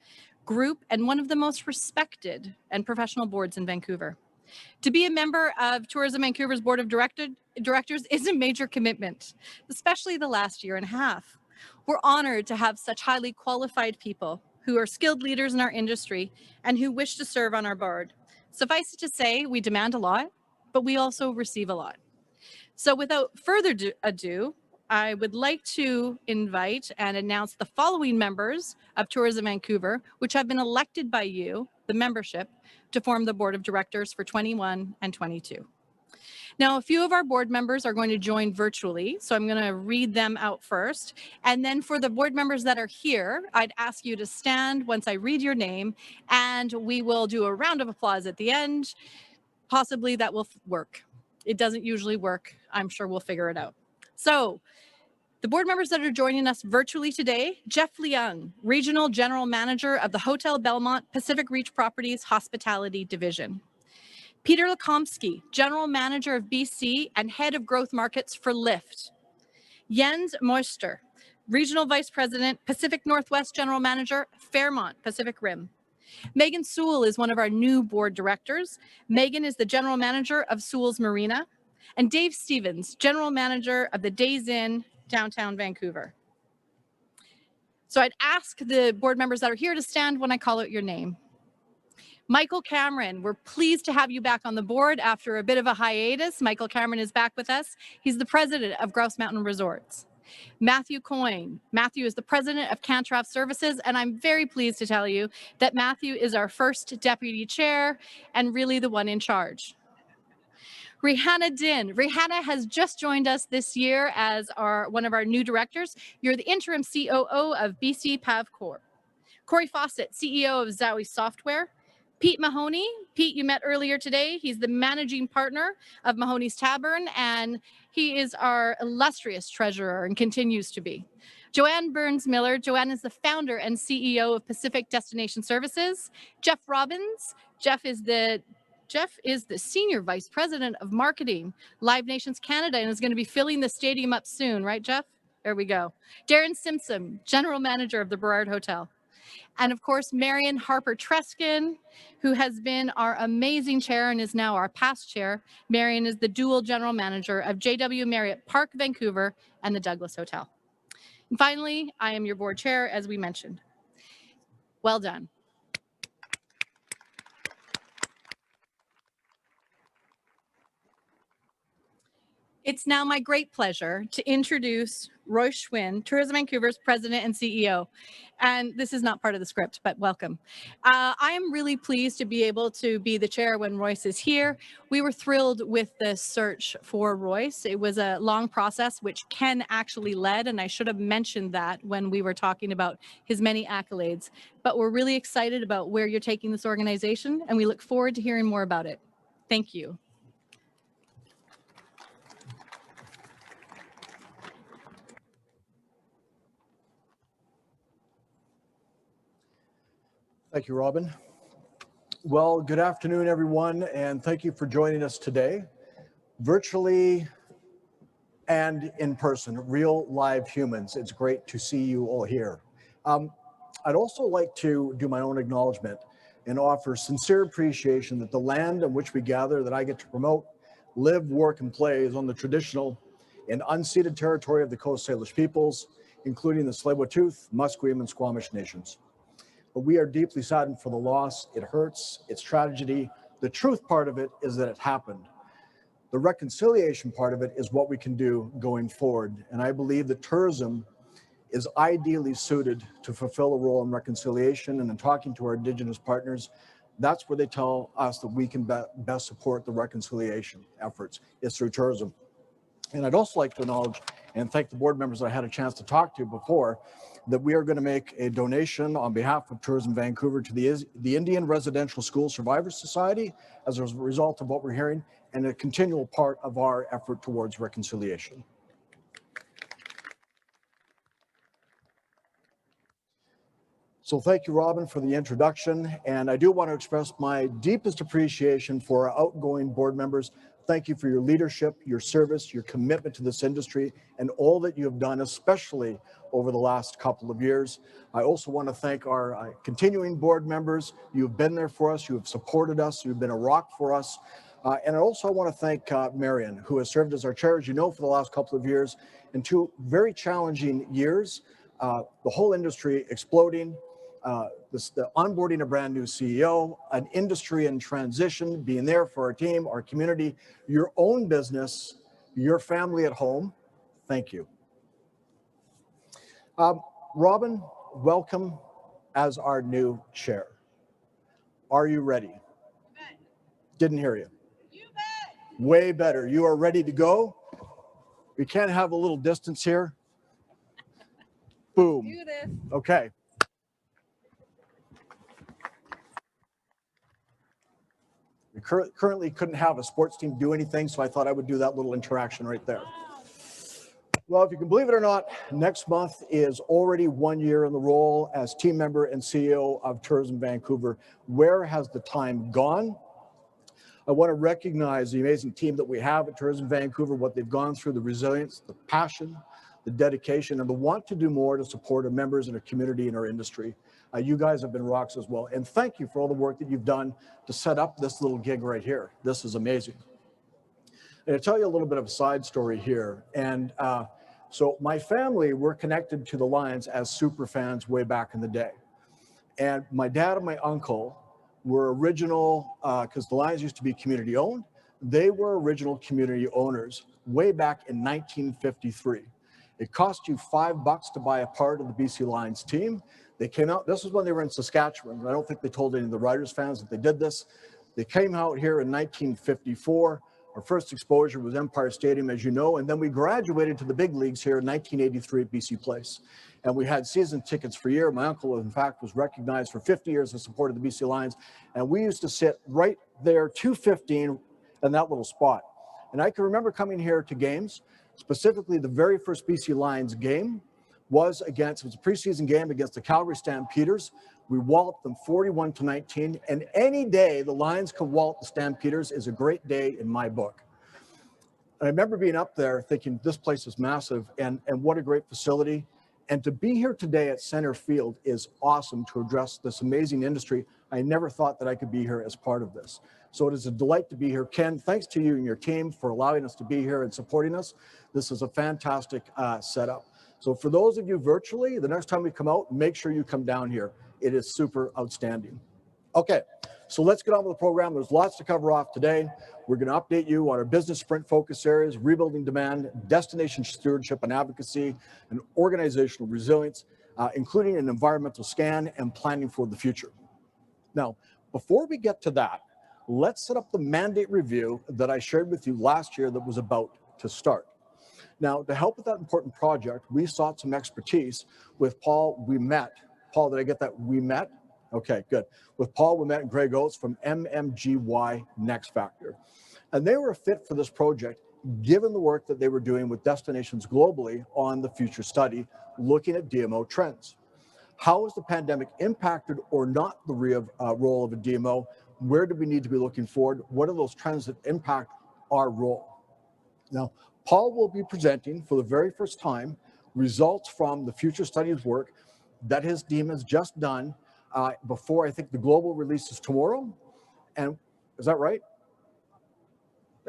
group, and one of the most respected and professional boards in Vancouver. To be a member of Tourism Vancouver's Board of Directors is a major commitment, especially the last year and a half. We're honored to have such highly qualified people who are skilled leaders in our industry and who wish to serve on our board. Suffice it to say, we demand a lot, but we also receive a lot. So without further ado, I would like to invite and announce the following members of Tourism Vancouver, which have been elected by you, the membership, to form the Board of Directors for 21 and 22. Now, a few of our board members are going to join virtually, so I'm going to read them out first. And then for the board members that are here, I'd ask you to stand once I read your name, and we will do a round of applause at the end. Possibly that will work. It doesn't usually work. I'm sure we'll figure it out. So the board members that are joining us virtually today: Jeff Leung, Regional General Manager of the Hotel Belmont Pacific Reach Properties Hospitality Division. Peter Lekomsky, General Manager of BC and Head of Growth Markets for Lyft. Jens Moister, Regional Vice President, Pacific Northwest General Manager, Fairmont Pacific Rim. Megan Sewell is one of our new board directors. Megan is the General Manager of Sewell's Marina. And Dave Stevens, General Manager of the Days Inn, downtown Vancouver. So I'd ask the board members that are here to stand when I call out your name. Michael Cameron, we're pleased to have you back on the board after a bit of a hiatus. Michael Cameron is back with us. He's the president of Grouse Mountain Resorts. Matthew Coyne. Matthew is the president of Cantraf Services, and I'm very pleased to tell you that Matthew is our first deputy chair and really the one in charge. Rihanna Din. Rihanna has just joined us this year as one of our new directors. You're the interim COO of BC Pav Corp. Corey Fawcett, CEO of Zowie Software. Pete Mahoney. Pete, you met earlier today. He's the managing partner of Mahoney's Tavern, and he is our illustrious treasurer and continues to be. Joanne Burns-Miller. Joanne is the founder and CEO of Pacific Destination Services. Jeff Robbins. Jeff is the Senior Vice President of Marketing, Live Nations Canada, and is going to be filling the stadium up soon, right, Jeff? There we go. Darren Simpson, General Manager of the Burrard Hotel. And of course, Marion Harper-Treskin, who has been our amazing chair and is now our past chair. Marion is the dual General Manager of JW Marriott Park, Vancouver, and the Douglas Hotel. And finally, I am your board chair, as we mentioned. Well done. It's now my great pleasure to introduce Royce Schwinn, Tourism Vancouver's president and CEO. And this is not part of the script, but welcome. I am really pleased to be able to be the chair when Royce is here. We were thrilled with the search for Royce. It was a long process, which Ken actually led, and I should have mentioned that when we were talking about his many accolades. But we're really excited about where you're taking this organization, and we look forward to hearing more about it. Thank you. Thank you, Robin. Well, good afternoon, everyone, and thank you for joining us today, virtually and in person, real live humans. It's great to see you all here. I'd also like to do my own acknowledgement and offer sincere appreciation that the land on which we gather, that I get to promote, live, work, and play is on the traditional and unceded territory of the Coast Salish peoples, including the Tsleil-Waututh, Musqueam, and Squamish nations. But we are deeply saddened for the loss. It hurts, it's tragedy. The truth part of it is that it happened. The reconciliation part of it is what we can do going forward. And I believe that tourism is ideally suited to fulfill a role in reconciliation. And in talking to our Indigenous partners, that's where they tell us that we can best support the reconciliation efforts, is through tourism. And I'd also like to acknowledge and thank the board members I had a chance to talk to before, that we are going to make a donation on behalf of Tourism Vancouver to the Indian Residential School Survivors Society as a result of what we're hearing, and a continual part of our effort towards reconciliation. So thank you, Robin, for the introduction. And I do want to express my deepest appreciation for our outgoing board members. thank you for your leadership, your service, your commitment to this industry, and all that you have done, especially over the last couple of years. I also want to thank our continuing board members. You've been there for us, you have supported us, you've been a rock for us. And I also want to thank Marion, who has served as our chair, as you know, for the last couple of years, in 2 very challenging years. The whole industry exploding, the onboarding a brand new CEO, an industry in transition, being there for our team, our community, your own business, your family at home. Thank you. Robin, welcome as our new chair. Are you ready? Didn't hear you. Way better. You are ready to go. We can't have a little distance here. Boom. Do this. Okay. We currently couldn't have a sports team do anything, so I thought I would do that little interaction right there. Well, if you can believe it or not, next month is already 1 year in the role as team member and CEO of Tourism Vancouver. Where has the time gone? I want to recognize the amazing team that we have at Tourism Vancouver, what they've gone through, the resilience, the passion, the dedication, and the want to do more to support our members and our community and our industry. You guys have been rocks as well. And thank you for all the work that you've done to set up this little gig right here. This is amazing. And I'll tell you a little bit of a side story here. And so my family, we're connected to the Lions as super fans way back in the day. And my dad and my uncle were original, because the Lions used to be community owned. They were original community owners way back in 1953. It cost you $5 to buy a part of the BC Lions team. They came out, this was when they were in Saskatchewan. I don't think they told any of the Riders fans that they did this. They came out here in 1954. Our first exposure was Empire Stadium, as you know, and then we graduated to the big leagues here in 1983 at BC Place. And we had season tickets for a year. My uncle, in fact, was recognized for 50 years in support of the BC Lions. And we used to sit right there, 215, in that little spot. And I can remember coming here to games, specifically the very first BC Lions game was a preseason game against the Calgary Stampeders. We walloped them 41-19, and any day the Lions can wallop the Stampeders is a great day in my book. And I remember being up there thinking, this place is massive, and what a great facility. And to be here today at center field is awesome to address this amazing industry. I never thought that I could be here as part of this. So it is a delight to be here. Ken, thanks to you and your team for allowing us to be here and supporting us. This is a fantastic setup. So for those of you virtually, the next time we come out, make sure you come down here. It is super outstanding. Okay, so let's get on with the program. There's lots to cover off today. We're going to update you on our business sprint focus areas, rebuilding demand, destination stewardship and advocacy, and organizational resilience, including an environmental scan and planning for the future. Now, before we get to that, let's set up the mandate review that I shared with you last year that was about to start. Now, to help with that important project, we sought some expertise with Paul Ouimet. Paul, did I get that? Ouimet? Okay, good. With Paul Ouimet and Greg Oates from MMGY Next Factor. And they were a fit for this project, given the work that they were doing with destinations globally on the future study, looking at DMO trends. How has the pandemic impacted or not the role of a DMO? Where do we need to be looking forward? What are those trends that impact our role? Now, Paul will be presenting for the very first time results from the future studies work that his team has just done before I think the global release is tomorrow. And is that right?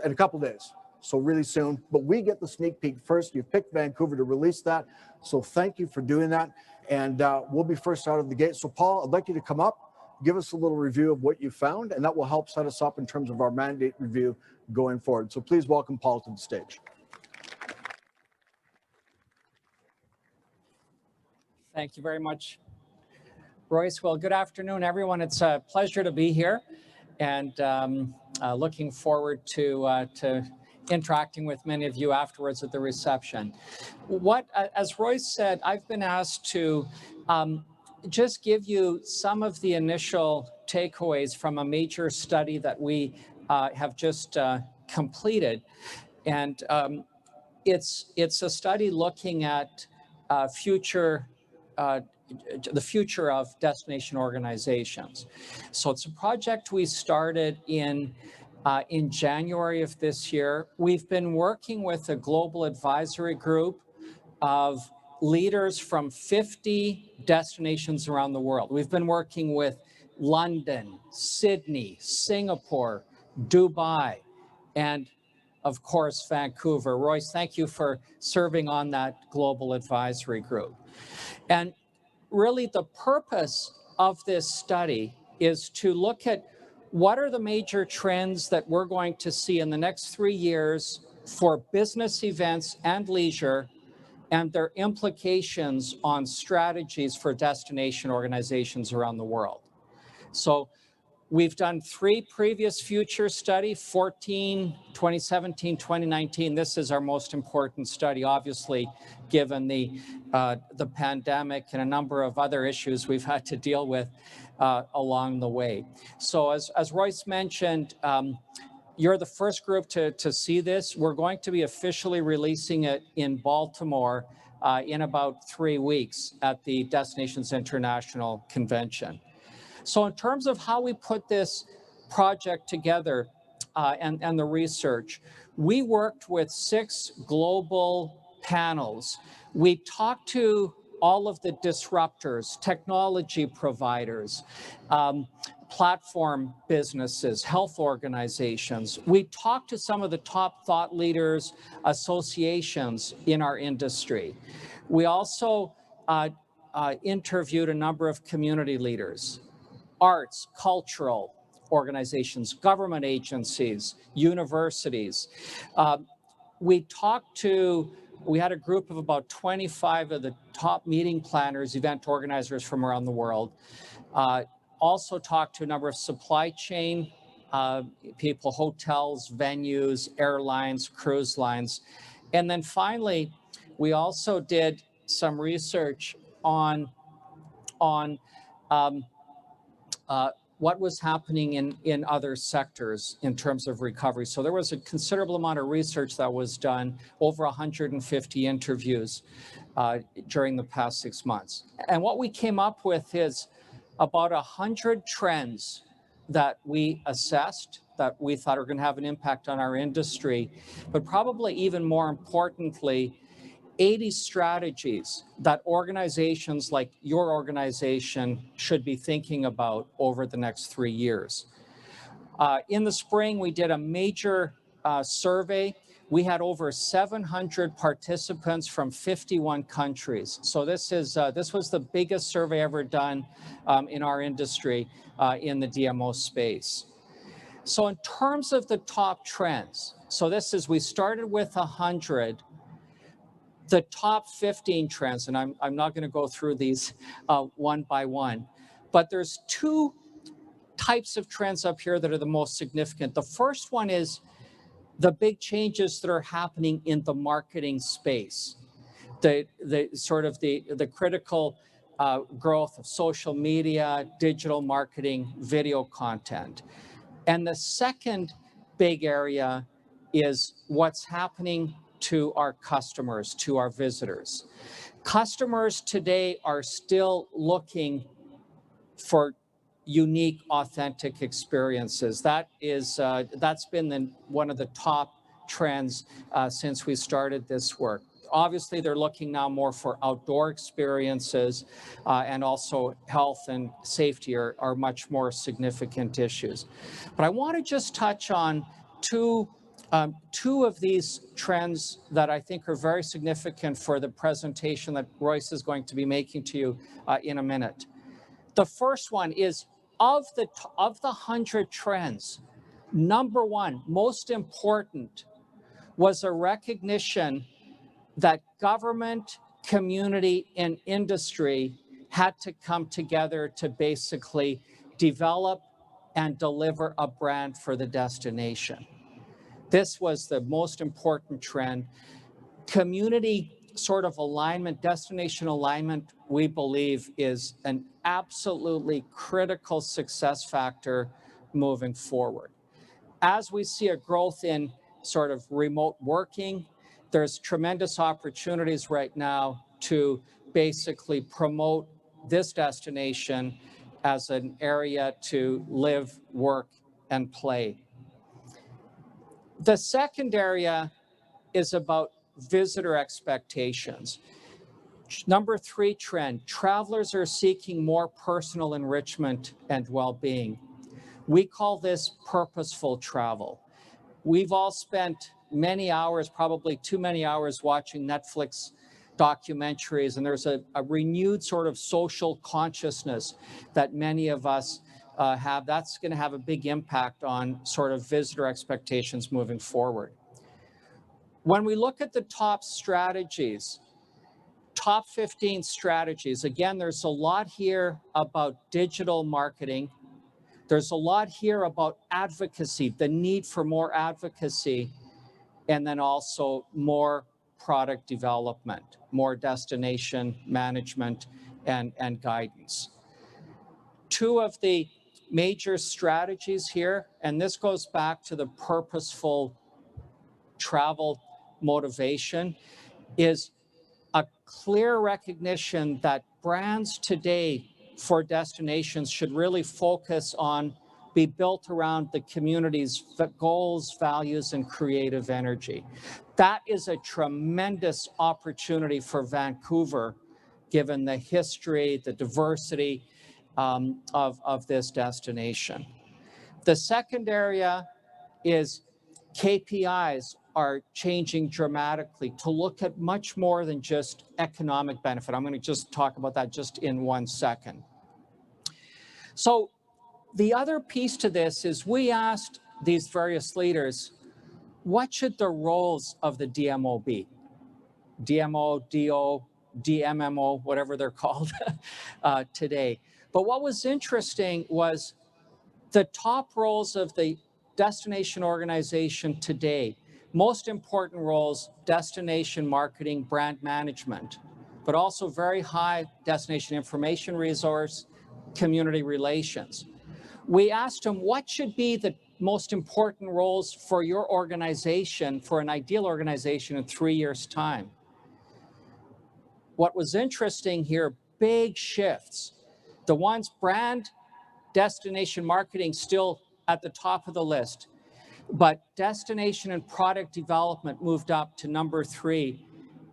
In a couple of days. So really soon, but we get the sneak peek first. You picked Vancouver to release that. So thank you for doing that. And we'll be first out of the gate. So Paul, I'd like you to come up, give us a little review of what you found, and that will help set us up in terms of our mandate review going forward. So please welcome Paul to the stage. Thank you very much, Royce. Well, good afternoon, everyone. It's a pleasure to be here, and looking forward to interacting with many of you afterwards at the reception. As Royce said, I've been asked to just give you some of the initial takeaways from a major study that we have just completed, and it's a study looking at the future of destination organizations. So it's a project we started in in January of this year. We've been working with a global advisory group of leaders from 50 destinations around the world. We've been working with London, Sydney, Singapore, Dubai, and of course, Vancouver. Royce, thank you for serving on that global advisory group. And really the purpose of this study is to look at what are the major trends that we're going to see in the next 3 years for business events and leisure, and their implications on strategies for destination organizations around the world. So we've done 3 previous future studies, 2017, 2019. This is our most important study, obviously, given the pandemic and a number of other issues we've had to deal with along the way. So as Royce mentioned, you're the first group to see this. We're going to be officially releasing it in Baltimore in about 3 weeks at the Destinations International Convention. So in terms of how we put this project together and the research, we worked with 6 global panels. We talked to all of the disruptors, technology providers, platform businesses, health organizations. We talked to some of the top thought leaders, associations in our industry. We also interviewed a number of community leaders, arts, cultural organizations, government agencies, universities. We had a group of about 25 of the top meeting planners, event organizers from around the world. Also talked to a number of supply chain people, hotels, venues, airlines, cruise lines. And then finally, we also did some research on what was happening in other sectors in terms of recovery. So there was a considerable amount of research that was done, over 150 interviews during the past 6 months. And what we came up with is about 100 trends that we assessed that we thought are going to have an impact on our industry, but probably even more importantly, 80 strategies that organizations like your organization should be thinking about over the next 3 years. In the spring, we did a major survey. We had over 700 participants from 51 countries. So this was the biggest survey ever done in our industry in the DMO space. So in terms of the top trends, so we started with 100. The top 15 trends, and I'm not going to go through these one by one, but there's 2 types of trends up here that are the most significant. The first one is the big changes that are happening in the marketing space, the critical growth of social media, digital marketing, video content. And the second big area is what's happening to our customers, to our visitors. Customers today are still looking for unique, authentic experiences. That's been one of the top trends since we started this work. Obviously, they're looking now more for outdoor experiences, and also health and safety are much more significant issues. But I want to just touch on two of these trends that I think are very significant for the presentation that Royce is going to be making to you in a minute. The first one is, of the 100 trends, number one, most important, was a recognition that government, community, and industry had to come together to basically develop and deliver a brand for the destination. This was the most important trend. Community sort of alignment, destination alignment, we believe is an absolutely critical success factor moving forward. As we see a growth in sort of remote working, there's tremendous opportunities right now to basically promote this destination as an area to live, work, and play. The second area is about visitor expectations. Number 3 trend, travelers are seeking more personal enrichment and well-being. We call this purposeful travel. We've all spent many hours, probably too many hours, watching Netflix documentaries, and there's a renewed sort of social consciousness that many of us have. That's going to have a big impact on sort of visitor expectations moving forward. When we look at the top strategies, top 15 strategies, again, there's a lot here about digital marketing. There's a lot here about advocacy, the need for more advocacy, and then also more product development, more destination management and guidance. 2 of the major strategies here, and this goes back to the purposeful travel motivation, is a clear recognition that brands today for destinations should really focus on, be built around the community's goals, values, and creative energy. That is a tremendous opportunity for Vancouver, given the history, the diversity of this destination. The second area is KPIs are changing dramatically to look at much more than just economic benefit. I'm going to just talk about that just in 1 second. So the other piece to this is we asked these various leaders, what should the roles of the DMO be? DMO, DO, DMMO, whatever they're called today. But what was interesting was the top roles of the destination organization today. Most important roles, destination marketing, brand management, but also very high destination information resource, community relations. We asked them what should be the most important roles for your organization, for an ideal organization in 3 years' time. What was interesting here, big shifts. The ones brand, destination marketing still at the top of the list, but destination and product development moved up to number 3.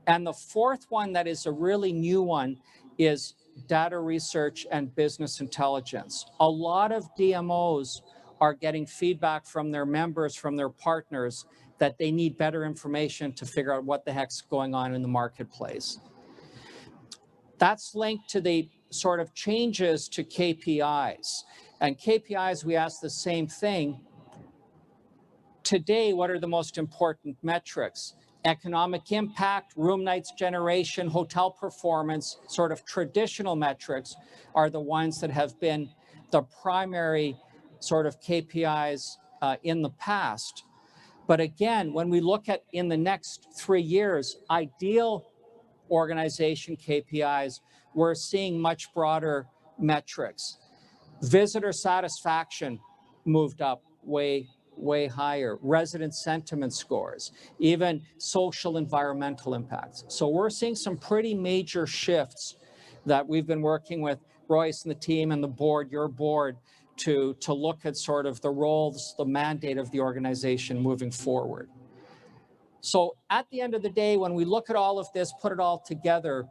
And the fourth one that is a really new one is data research and business intelligence. A lot of DMOs are getting feedback from their members, from their partners, that they need better information to figure out what the heck's going on in the marketplace. That's linked to the sort of changes to KPIs. And KPIs, we ask the same thing. Today, what are the most important metrics? Economic impact, room nights generation, hotel performance, sort of traditional metrics are the ones that have been the primary sort of KPIs in the past. But again, when we look at in the next 3 years, ideal organization KPIs, we're seeing much broader metrics. Visitor satisfaction moved up way higher, resident sentiment scores, even social environmental impacts. So we're seeing some pretty major shifts that we've been working with Royce and the team and the board, your board, to look at sort of the roles, the mandate of the organization moving forward. So at the end of the day, when we look at all of this, put it all together,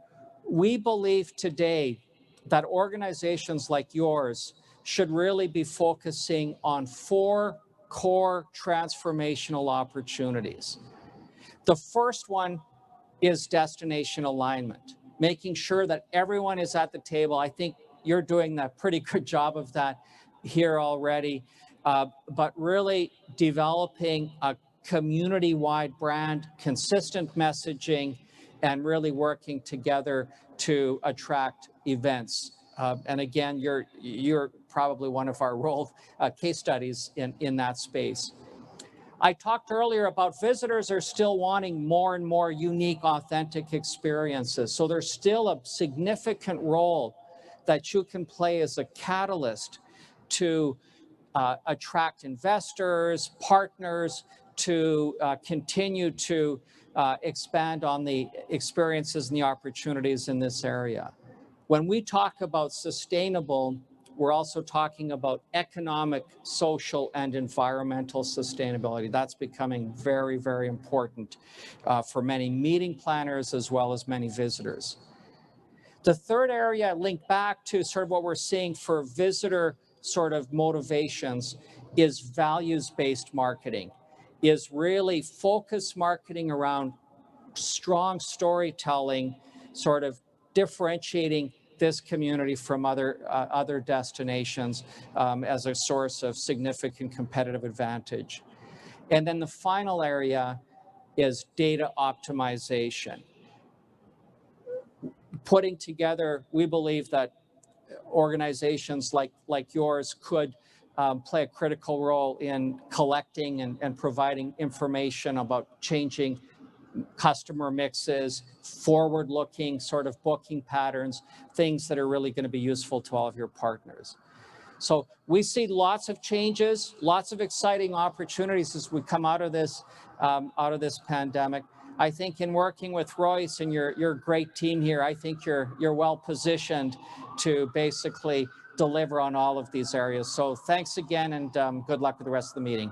we believe today that organizations like yours should really be focusing on 4 core transformational opportunities. The first one is destination alignment, making sure that everyone is at the table. I think you're doing a pretty good job of that here already, but really developing a community-wide brand, consistent messaging, and really working together to attract events. And again, you're probably one of our role case studies in that space. I talked earlier about visitors are still wanting more and more unique, authentic experiences. So there's still a significant role that you can play as a catalyst to attract investors, partners, to continue to expand on the experiences and the opportunities in this area. When we talk about sustainable, we're also talking about economic, social, and environmental sustainability. That's becoming very, very important for many meeting planners as well as many visitors. The third area linked back to sort of what we're seeing for visitor sort of motivations is values-based marketing, is really focused marketing around strong storytelling, sort of differentiating this community from other destinations as a source of significant competitive advantage. And then the final area is data optimization. Putting together, we believe that organizations like yours could play a critical role in collecting and providing information about changing customer mixes, forward-looking sort of booking patterns, things that are really going to be useful to all of your partners. So we see lots of changes, lots of exciting opportunities as we come out of this pandemic. I think in working with Royce and your great team here, I think you're well positioned to basically deliver on all of these areas. So thanks again, and good luck with the rest of the meeting.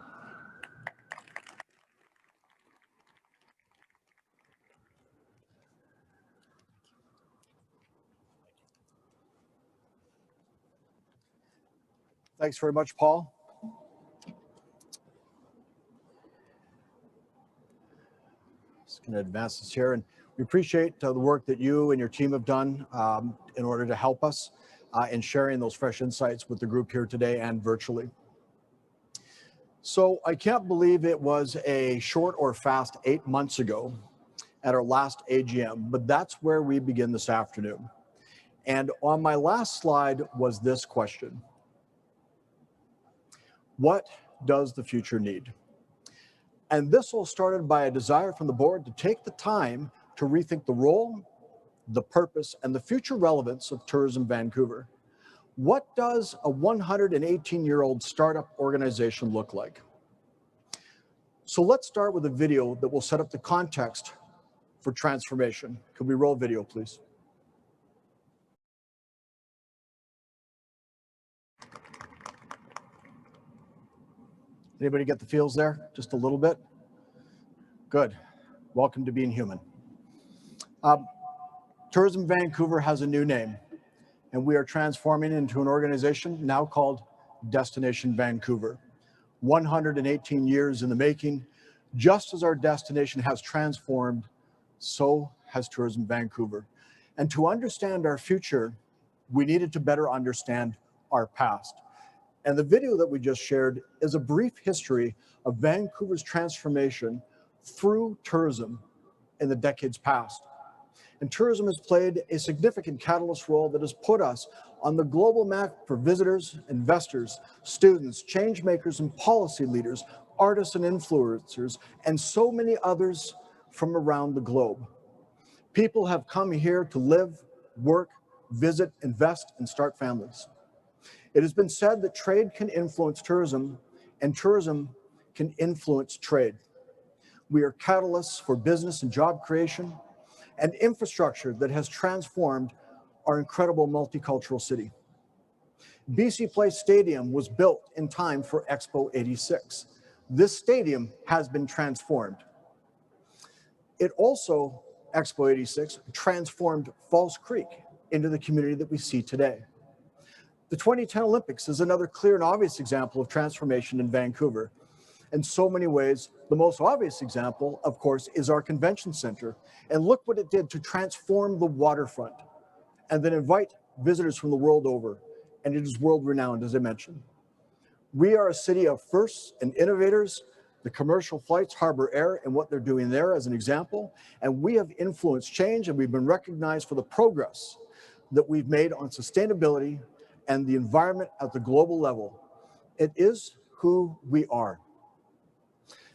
Thanks very much, Paul. Just going to advance this here, and we appreciate the work that you and your team have done in order to help us in sharing those fresh insights with the group here today and virtually. So I can't believe it was a short or fast 8 months ago at our last AGM, but that's where we begin this afternoon. And on my last slide was this question: what does the future need? And this all started by a desire from the board to take the time to rethink the role, the purpose, and the future relevance of Tourism Vancouver. What does a 118-year-old startup organization look like? So let's start with a video that will set up the context for transformation. Could we roll video, please? Anybody get the feels there? Just a little bit? Good. Welcome to being human. Tourism Vancouver has a new name, and we are transforming into an organization now called Destination Vancouver. 118 years in the making. Just as our destination has transformed, so has Tourism Vancouver. And to understand our future, we needed to better understand our past. And the video that we just shared is a brief history of Vancouver's transformation through tourism in the decades past. And tourism has played a significant catalyst role that has put us on the global map for visitors, investors, students, change makers, and policy leaders, artists and influencers, and so many others from around the globe. People have come here to live, work, visit, invest, and start families. It has been said that trade can influence tourism, and tourism can influence trade. We are catalysts for business and job creation and infrastructure that has transformed our incredible multicultural city. BC Place Stadium was built in time for Expo 86. This stadium has been transformed. It also, Expo 86, transformed Falls Creek into the community that we see today. The 2010 Olympics is another clear and obvious example of transformation in Vancouver. In so many ways, the most obvious example, of course, is our convention center. And look what it did to transform the waterfront and then invite visitors from the world over. And it is world renowned, as I mentioned. We are a city of firsts and innovators. The commercial flights, Harbor Air, and what they're doing there as an example. And we have influenced change, and we've been recognized for the progress that we've made on sustainability and the environment at the global level. It is who we are.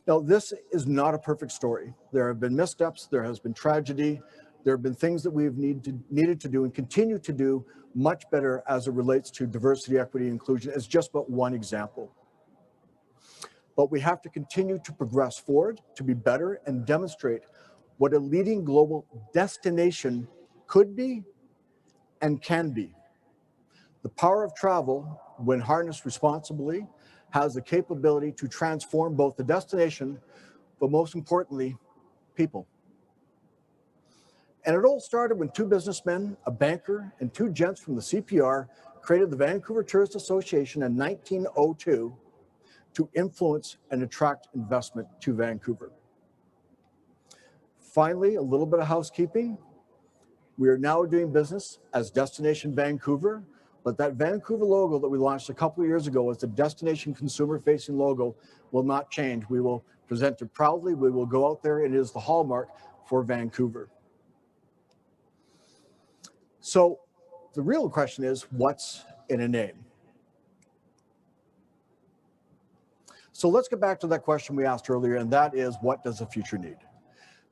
Now, this is not a perfect story. There have been missteps, there has been tragedy, there have been things that we've needed to do and continue to do much better as it relates to diversity, equity, and inclusion as just but one example. But we have to continue to progress forward to be better and demonstrate what a leading global destination could be and can be. The power of travel, when harnessed responsibly, has the capability to transform both the destination, but most importantly, people. And it all started when two businessmen, a banker, and two gents from the CPR created the Vancouver Tourist Association in 1902 to influence and attract investment to Vancouver. Finally, a little bit of housekeeping. We are now doing business as Destination Vancouver, but that Vancouver logo that we launched a couple of years ago as the destination consumer-facing logo will not change. We will present it proudly. We will go out there. It is the hallmark for Vancouver. So the real question is, what's in a name? So let's get back to that question we asked earlier, and that is, what does the future need?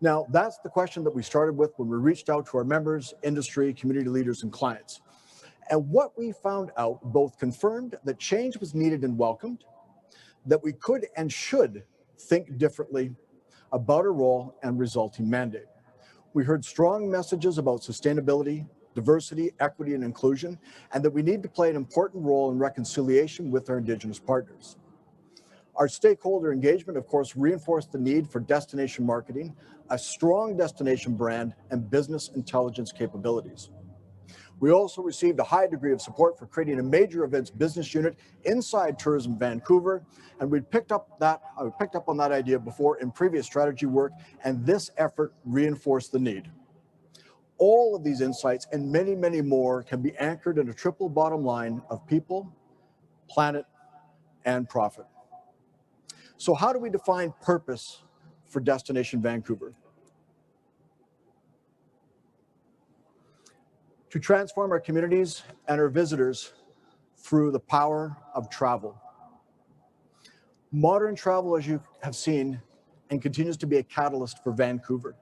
Now, that's the question that we started with when we reached out to our members, industry, community leaders, and clients. And what we found out both confirmed that change was needed and welcomed, that we could and should think differently about our role and resulting mandate. We heard strong messages about sustainability, diversity, equity, and inclusion, and that we need to play an important role in reconciliation with our Indigenous partners. Our stakeholder engagement, of course, reinforced the need for destination marketing, a strong destination brand, and business intelligence capabilities. We also received a high degree of support for creating a major events business unit inside Tourism Vancouver, and we picked up on that idea before in previous strategy work, and this effort reinforced the need. All of these insights and many, many more can be anchored in a triple bottom line of people, planet, and profit. So how do we define purpose for Destination Vancouver? To transform our communities and our visitors through the power of travel. Modern travel, as you have seen, and continues to be a catalyst for Vancouver.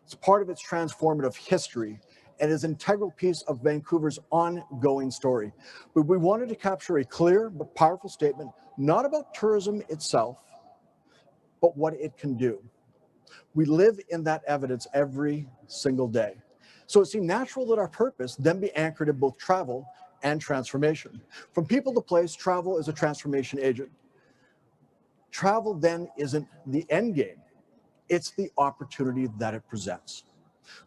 It's part of its transformative history and is an integral piece of Vancouver's ongoing story. But we wanted to capture a clear but powerful statement, not about tourism itself, but what it can do. We live in that evidence every single day. So it seemed natural that our purpose then be anchored in both travel and transformation. From people to place, travel is a transformation agent. Travel then isn't the end game. It's the opportunity that it presents.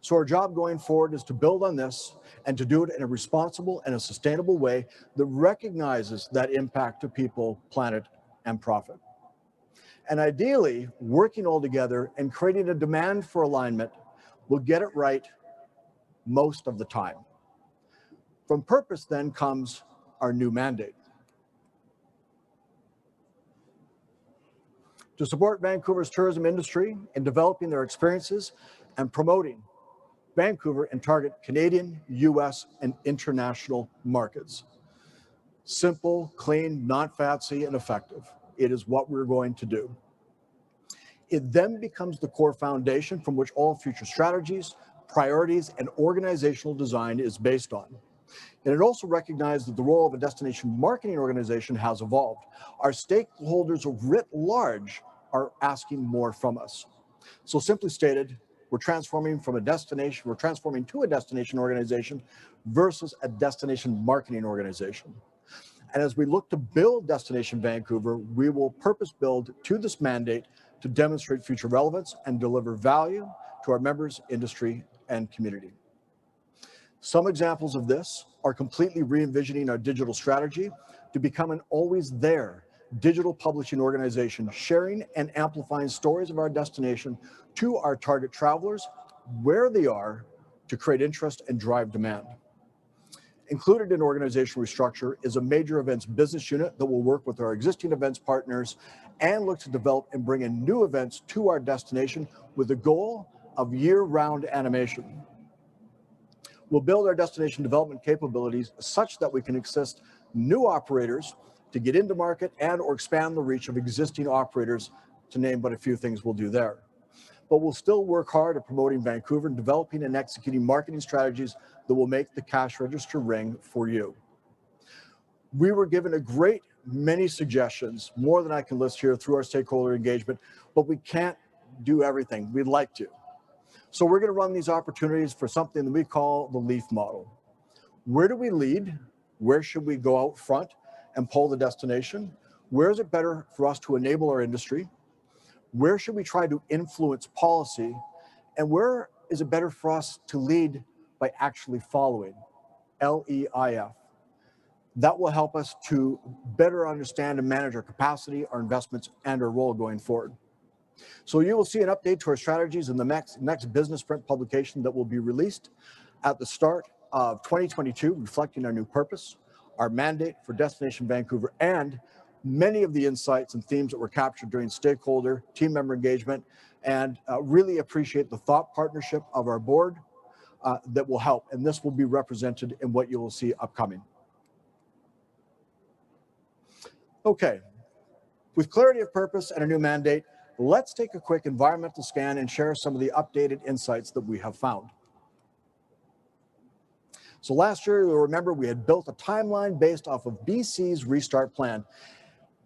So our job going forward is to build on this and to do it in a responsible and a sustainable way that recognizes that impact to people, planet, and profit. And ideally, working all together and creating a demand for alignment will get it right most of the time. From purpose then comes our new mandate. To support Vancouver's tourism industry in developing their experiences and promoting Vancouver in target Canadian, US, and international markets. Simple, clean, not fancy, and effective. It is what we're going to do. It then becomes the core foundation from which all future strategies, priorities, and organizational design is based on. And it also recognized that the role of a destination marketing organization has evolved. Our stakeholders writ large are asking more from us. So simply stated, we're transforming to a destination organization versus a destination marketing organization. And as we look to build Destination Vancouver, we will purpose build to this mandate to demonstrate future relevance and deliver value to our members, industry, and community. Some examples of this are completely re-envisioning our digital strategy to become an always there digital publishing organization, sharing and amplifying stories of our destination to our target travelers where they are to create interest and drive demand. Included in organizational restructure is a major events business unit that will work with our existing events partners and look to develop and bring in new events to our destination with the goal of year-round animation. We'll build our destination development capabilities such that we can assist new operators to get into market and or expand the reach of existing operators, to name but a few things we'll do there. But we'll still work hard at promoting Vancouver and developing and executing marketing strategies that will make the cash register ring for you. We were given a great many suggestions, more than I can list here through our stakeholder engagement, but we can't do everything. We'd like to. So we're going to run these opportunities for something that we call the LEAF model. Where do we lead Where should we go out front and pull the destination? Where is it better for us to enable our industry? Where should we try to influence policy? And where is it better for us to lead by actually following? LEIF. That will help us to better understand and manage our capacity, our investments, and our role going forward. So you will see an update to our strategies in the next business print publication that will be released at the start of 2022, reflecting our new purpose, our mandate for Destination Vancouver, and many of the insights and themes that were captured during stakeholder, team member engagement, and really appreciate the thought partnership of our board that will help. And this will be represented in what you will see upcoming. Okay, with clarity of purpose and a new mandate, let's take a quick environmental scan and share some of the updated insights that we have found. So last year, you'll remember we had built a timeline based off of BC's restart plan.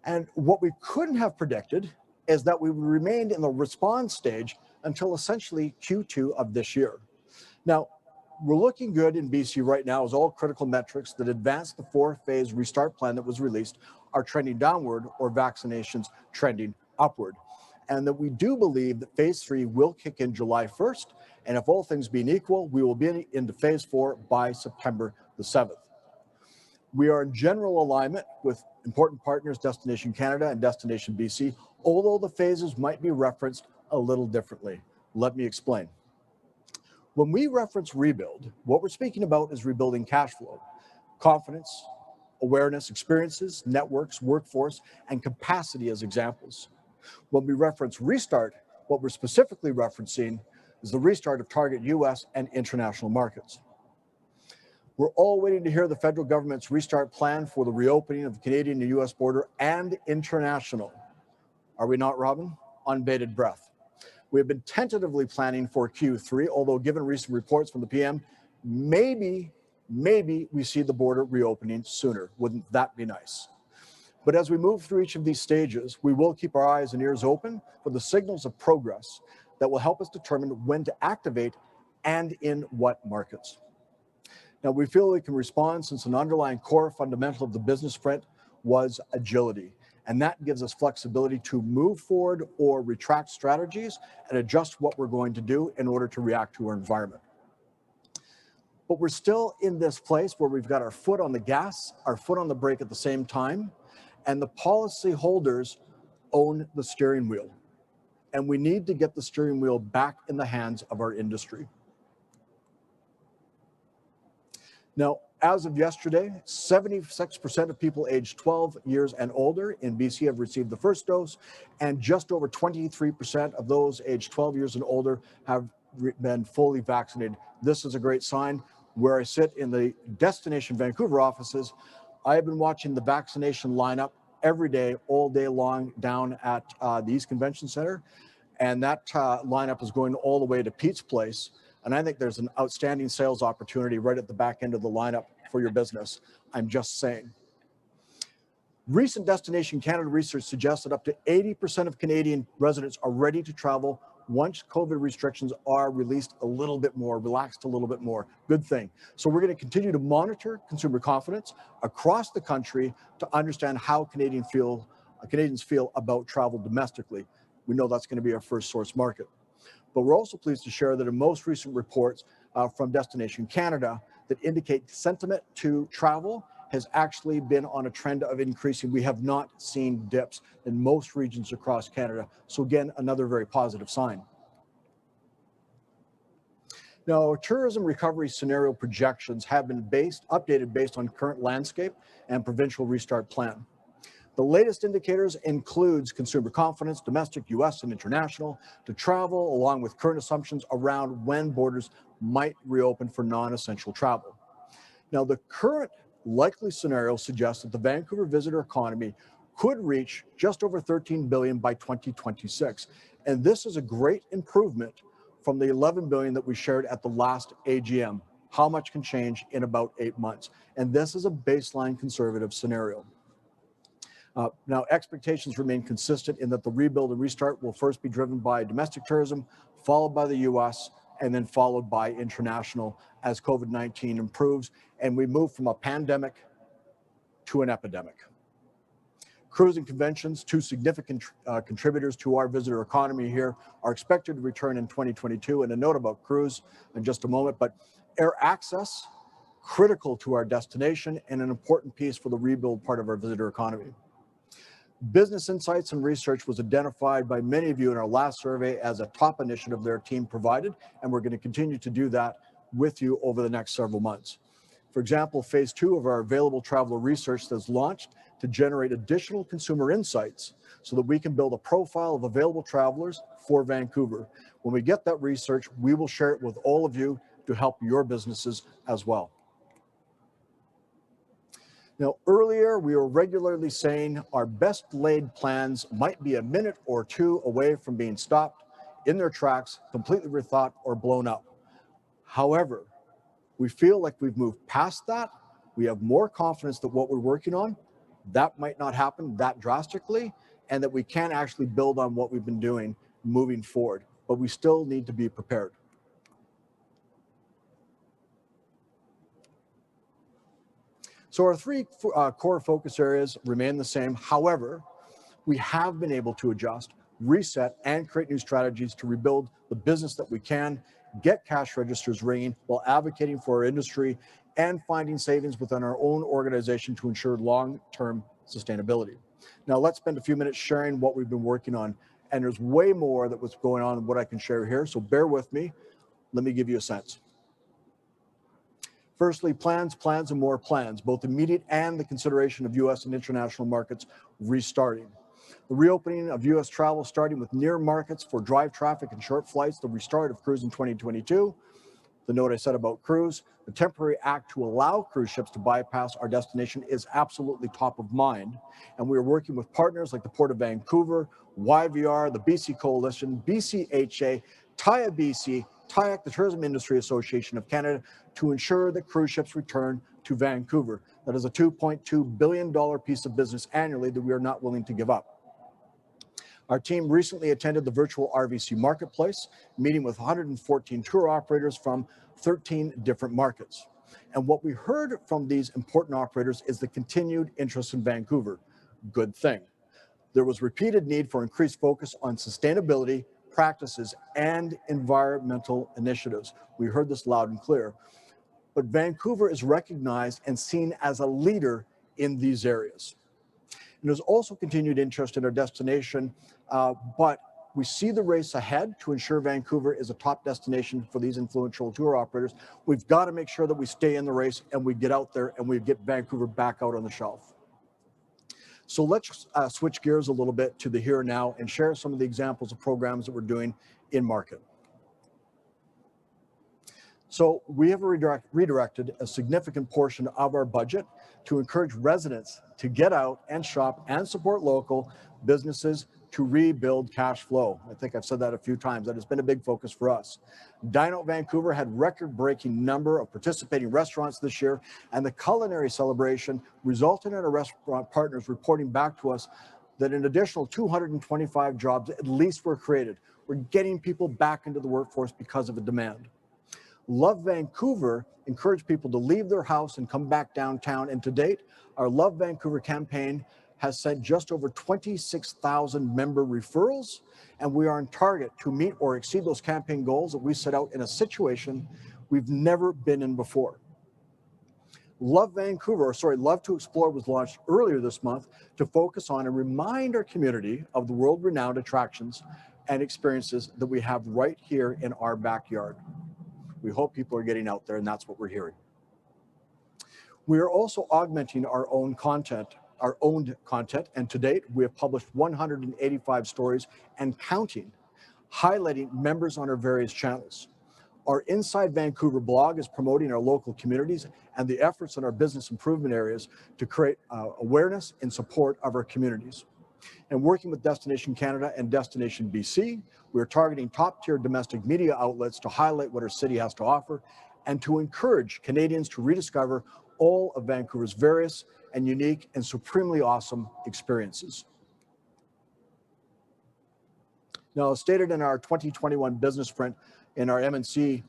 And what we couldn't have predicted is that we remained in the response stage until essentially Q2 of this year. Now, we're looking good in BC right now as all critical metrics that advance the 4-phase restart plan that was released are trending downward or vaccinations trending upward. And that we do believe that phase 3 will kick in July 1st. And if all things being equal, we will be into phase 4 by September the 7th. We are in general alignment with important partners, Destination Canada and Destination BC, although the phases might be referenced a little differently. Let me explain. When we reference rebuild, what we're speaking about is rebuilding cash flow, confidence, awareness, experiences, networks, workforce, and capacity as examples. When we reference restart, what we're specifically referencing is the restart of target US and international markets. We're all waiting to hear the federal government's restart plan for the reopening of the Canadian and US border and international. Are we not, Robin? On bated breath. We have been tentatively planning for Q3, although given recent reports from the PM, maybe we see the border reopening sooner. Wouldn't that be nice? But as we move through each of these stages, we will keep our eyes and ears open for the signals of progress that will help us determine when to activate and in what markets. Now, we feel we can respond since an underlying core fundamental of the business sprint was agility. And that gives us flexibility to move forward or retract strategies and adjust what we're going to do in order to react to our environment. But we're still in this place where we've got our foot on the gas, our foot on the brake at the same time, and the policy holders own the steering wheel. And we need to get the steering wheel back in the hands of our industry. Now, as of yesterday, 76% of people aged 12 years and older in BC have received the first dose, and just over 23% of those aged 12 years and older have been fully vaccinated. This is a great sign. Where I sit in the Destination Vancouver offices, I have been watching the vaccination lineup every day, all day long, down at the East Convention Center, and that lineup is going all the way to Pete's Place. And I think there's an outstanding sales opportunity right at the back end of the lineup for your business. I'm just saying. Recent Destination Canada research suggests that up to 80% of Canadian residents are ready to travel once COVID restrictions are released a little bit more, relaxed a little bit more. Good thing. So we're going to continue to monitor consumer confidence across the country to understand how Canadians feel about travel domestically. We know that's going to be our first source market. But we're also pleased to share that in most recent reports from Destination Canada that indicate sentiment to travel has actually been on a trend of increasing. We have not seen dips in most regions across Canada. So again, another very positive sign. Now, our tourism recovery scenario projections have been updated based on current landscape and provincial restart plan. The latest indicators includes consumer confidence, domestic, US, and international, to travel, along with current assumptions around when borders might reopen for non-essential travel. Now, the current likely scenario suggests that the Vancouver visitor economy could reach just over $13 billion by 2026. And this is a great improvement from the $11 billion that we shared at the last AGM. How much can change in about 8 months? And this is a baseline conservative scenario. Now, expectations remain consistent in that the rebuild and restart will first be driven by domestic tourism, followed by the US, and then followed by international as COVID-19 improves and we move from a pandemic to an epidemic. Cruise and conventions, two significant contributors to our visitor economy here, are expected to return in 2022. And a note about cruise in just a moment, but air access, critical to our destination and an important piece for the rebuild part of our visitor economy. Business insights and research was identified by many of you in our last survey as a top initiative their team provided, and we're going to continue to do that with you over the next several months. For example, phase 2 of our available traveler research that's launched to generate additional consumer insights so that we can build a profile of available travelers for Vancouver. When we get that research, we will share it with all of you to help your businesses as well. Now, earlier, we were regularly saying our best laid plans might be a minute or two away from being stopped in their tracks, completely rethought or blown up. However, we feel like we've moved past that. We have more confidence that what we're working on, that might not happen that drastically, and that we can actually build on what we've been doing moving forward. But we still need to be prepared. So our three core focus areas remain the same. However, we have been able to adjust, reset, and create new strategies to rebuild the business that we can, get cash registers ringing while advocating for our industry and finding savings within our own organization to ensure long-term sustainability. Now, let's spend a few minutes sharing what we've been working on. And there's way more that was going on than what I can share here. So bear with me. Let me give you a sense. Firstly, plans, and more plans, both immediate and the consideration of U.S. and international markets restarting. The reopening of U.S. travel starting with near markets for drive traffic and short flights, the restart of cruise in 2022, the note I said about cruise, the temporary act to allow cruise ships to bypass our destination is absolutely top of mind. And we are working with partners like the Port of Vancouver, YVR, the BC Coalition, BCHA, TIA BC, TIAC, the Tourism Industry Association of Canada, to ensure that cruise ships return to Vancouver. That is a $2.2 billion piece of business annually that we are not willing to give up. Our team recently attended the virtual RVC marketplace, meeting with 114 tour operators from 13 different markets. And what we heard from these important operators is the continued interest in Vancouver. Good thing. There was repeated need for increased focus on sustainability, practices, and environmental initiatives. We heard this loud and clear. But Vancouver is recognized and seen as a leader in these areas. And there's also continued interest in our destination, but we see the race ahead to ensure Vancouver is a top destination for these influential tour operators. We've got to make sure that we stay in the race and we get out there and we get Vancouver back out on the shelf. So let's switch gears a little bit to the here and now and share some of the examples of programs that we're doing in market. So we have redirected a significant portion of our budget to encourage residents to get out and shop and support local businesses to rebuild cash flow. I think I've said that a few times. That has been a big focus for us. Dine Out Vancouver had record-breaking number of participating restaurants this year, and the culinary celebration resulted in our restaurant partners reporting back to us that an additional 225 jobs at least were created. We're getting people back into the workforce because of the demand. Love Vancouver encouraged people to leave their house and come back downtown, and to date, our Love Vancouver campaign has sent just over 26,000 member referrals, and we are on target to meet or exceed those campaign goals that we set out in a situation we've never been in before. Love to Explore was launched earlier this month to focus on and remind our community of the world-renowned attractions and experiences that we have right here in our backyard. We hope people are getting out there, and that's what we're hearing. We are also augmenting our owned content, and to date, we have published 185 stories and counting, highlighting members on our various channels. Our Inside Vancouver blog is promoting our local communities and the efforts in our business improvement areas to create awareness and support of our communities. And working with Destination Canada and Destination BC, we are targeting top-tier domestic media outlets to highlight what our city has to offer and to encourage Canadians to rediscover all of Vancouver's various and unique and supremely awesome experiences. Now, as stated in our 2021 business sprint in our M&C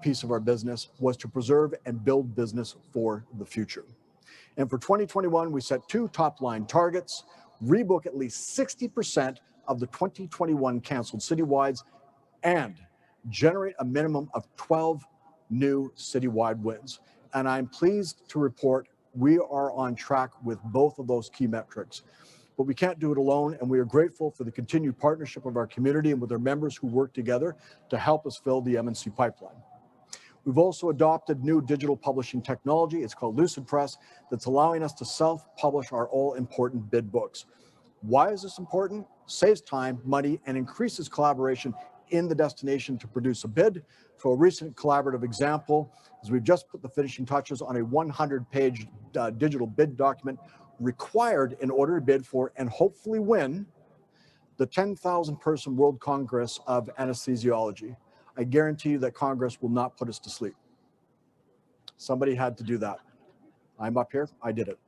piece of our business was to preserve and build business for the future. And for 2021, we set 2 top-line targets: rebook at least 60% of the 2021 canceled citywides and generate a minimum of 12 new citywide wins. And I'm pleased to report we are on track with both of those key metrics. But we can't do it alone, and we are grateful for the continued partnership of our community and with our members who work together to help us fill the M&C pipeline. We've also adopted new digital publishing technology. It's called Lucid Press, that's allowing us to self-publish our all-important bid books. Why is this important? Saves time, money, and increases collaboration in the destination to produce a bid. So a recent collaborative example is we've just put the finishing touches on a 100-page digital bid document required in order to bid for and hopefully win the 10,000-person World Congress of Anesthesiology. I guarantee you that Congress will not put us to sleep. Somebody had to do that. I'm up here, I did it.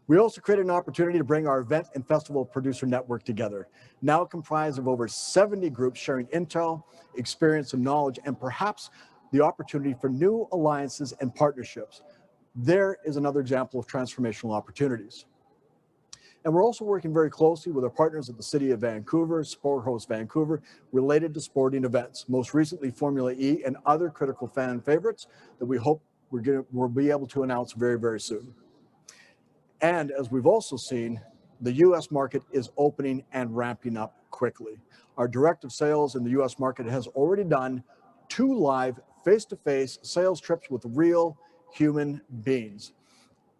We also created an opportunity to bring our event and festival producer network together, now comprised of over 70 groups sharing intel, experience, and knowledge, and perhaps the opportunity for new alliances and partnerships. There is another example of transformational opportunities. And we're also working very closely with our partners at the City of Vancouver, Sport Host Vancouver, related to sporting events, most recently Formula E and other critical fan favorites that we hope we'll be able to announce very, very soon. And as we've also seen, the U.S. market is opening and ramping up quickly. Our director of sales in the U.S. market has already done 2 live face-to-face sales trips with real human beings.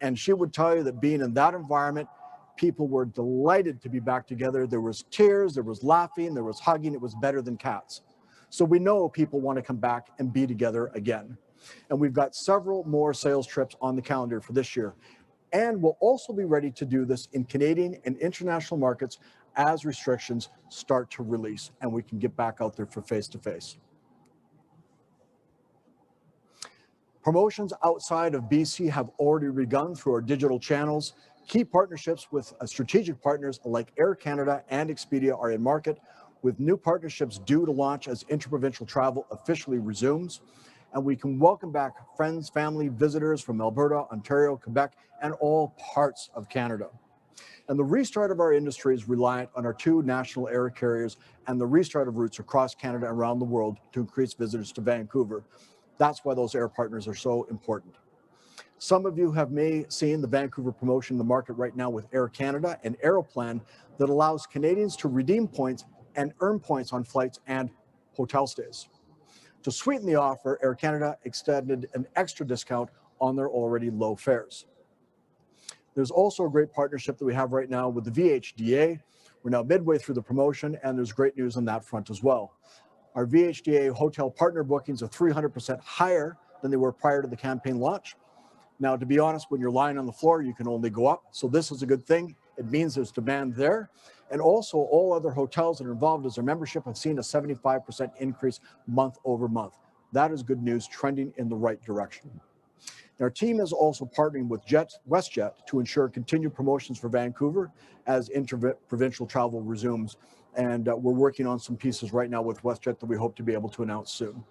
And she would tell you that being in that environment, people were delighted to be back together. There was tears, there was laughing, there was hugging. It was better than cats. So we know people want to come back and be together again. And we've got several more sales trips on the calendar for this year. And we'll also be ready to do this in Canadian and international markets as restrictions start to release and we can get back out there for face-to-face. Promotions outside of BC have already begun through our digital channels. Key partnerships with strategic partners like Air Canada and Expedia are in market, with new partnerships due to launch as interprovincial travel officially resumes. And we can welcome back friends, family, visitors from Alberta, Ontario, Quebec, and all parts of Canada. And the restart of our industry is reliant on our 2 national air carriers and the restart of routes across Canada and around the world to increase visitors to Vancouver. That's why those air partners are so important. Some of you have seen the Vancouver promotion in the market right now with Air Canada and Aeroplan that allows Canadians to redeem points and earn points on flights and hotel stays. To sweeten the offer, Air Canada extended an extra discount on their already low fares. There's also a great partnership that we have right now with the VHDA. We're now midway through the promotion, and there's great news on that front as well. Our VHDA hotel partner bookings are 300% higher than they were prior to the campaign launch. Now, to be honest, when you're lying on the floor, you can only go up. So this is a good thing. It means there's demand there. And also all other hotels that are involved as our membership have seen a 75% increase month over month. That is good news, trending in the right direction. Our team is also partnering with WestJet to ensure continued promotions for Vancouver as interprovincial travel resumes. And we're working on some pieces right now with WestJet that we hope to be able to announce soon.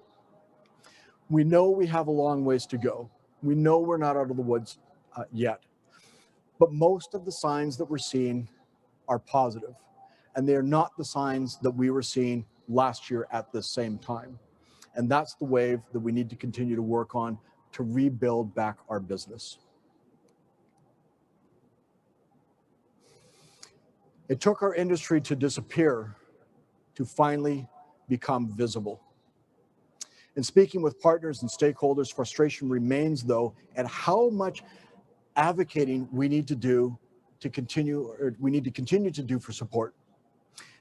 We know we have a long ways to go. We know we're not out of the woods yet. But most of the signs that we're seeing are positive, and they're not the signs that we were seeing last year at the same time. And that's the wave that we need to continue to work on to rebuild back our business. It took our industry to disappear to finally become visible. In speaking with partners and stakeholders, frustration remains, though, at how much advocating we need to continue to do for support.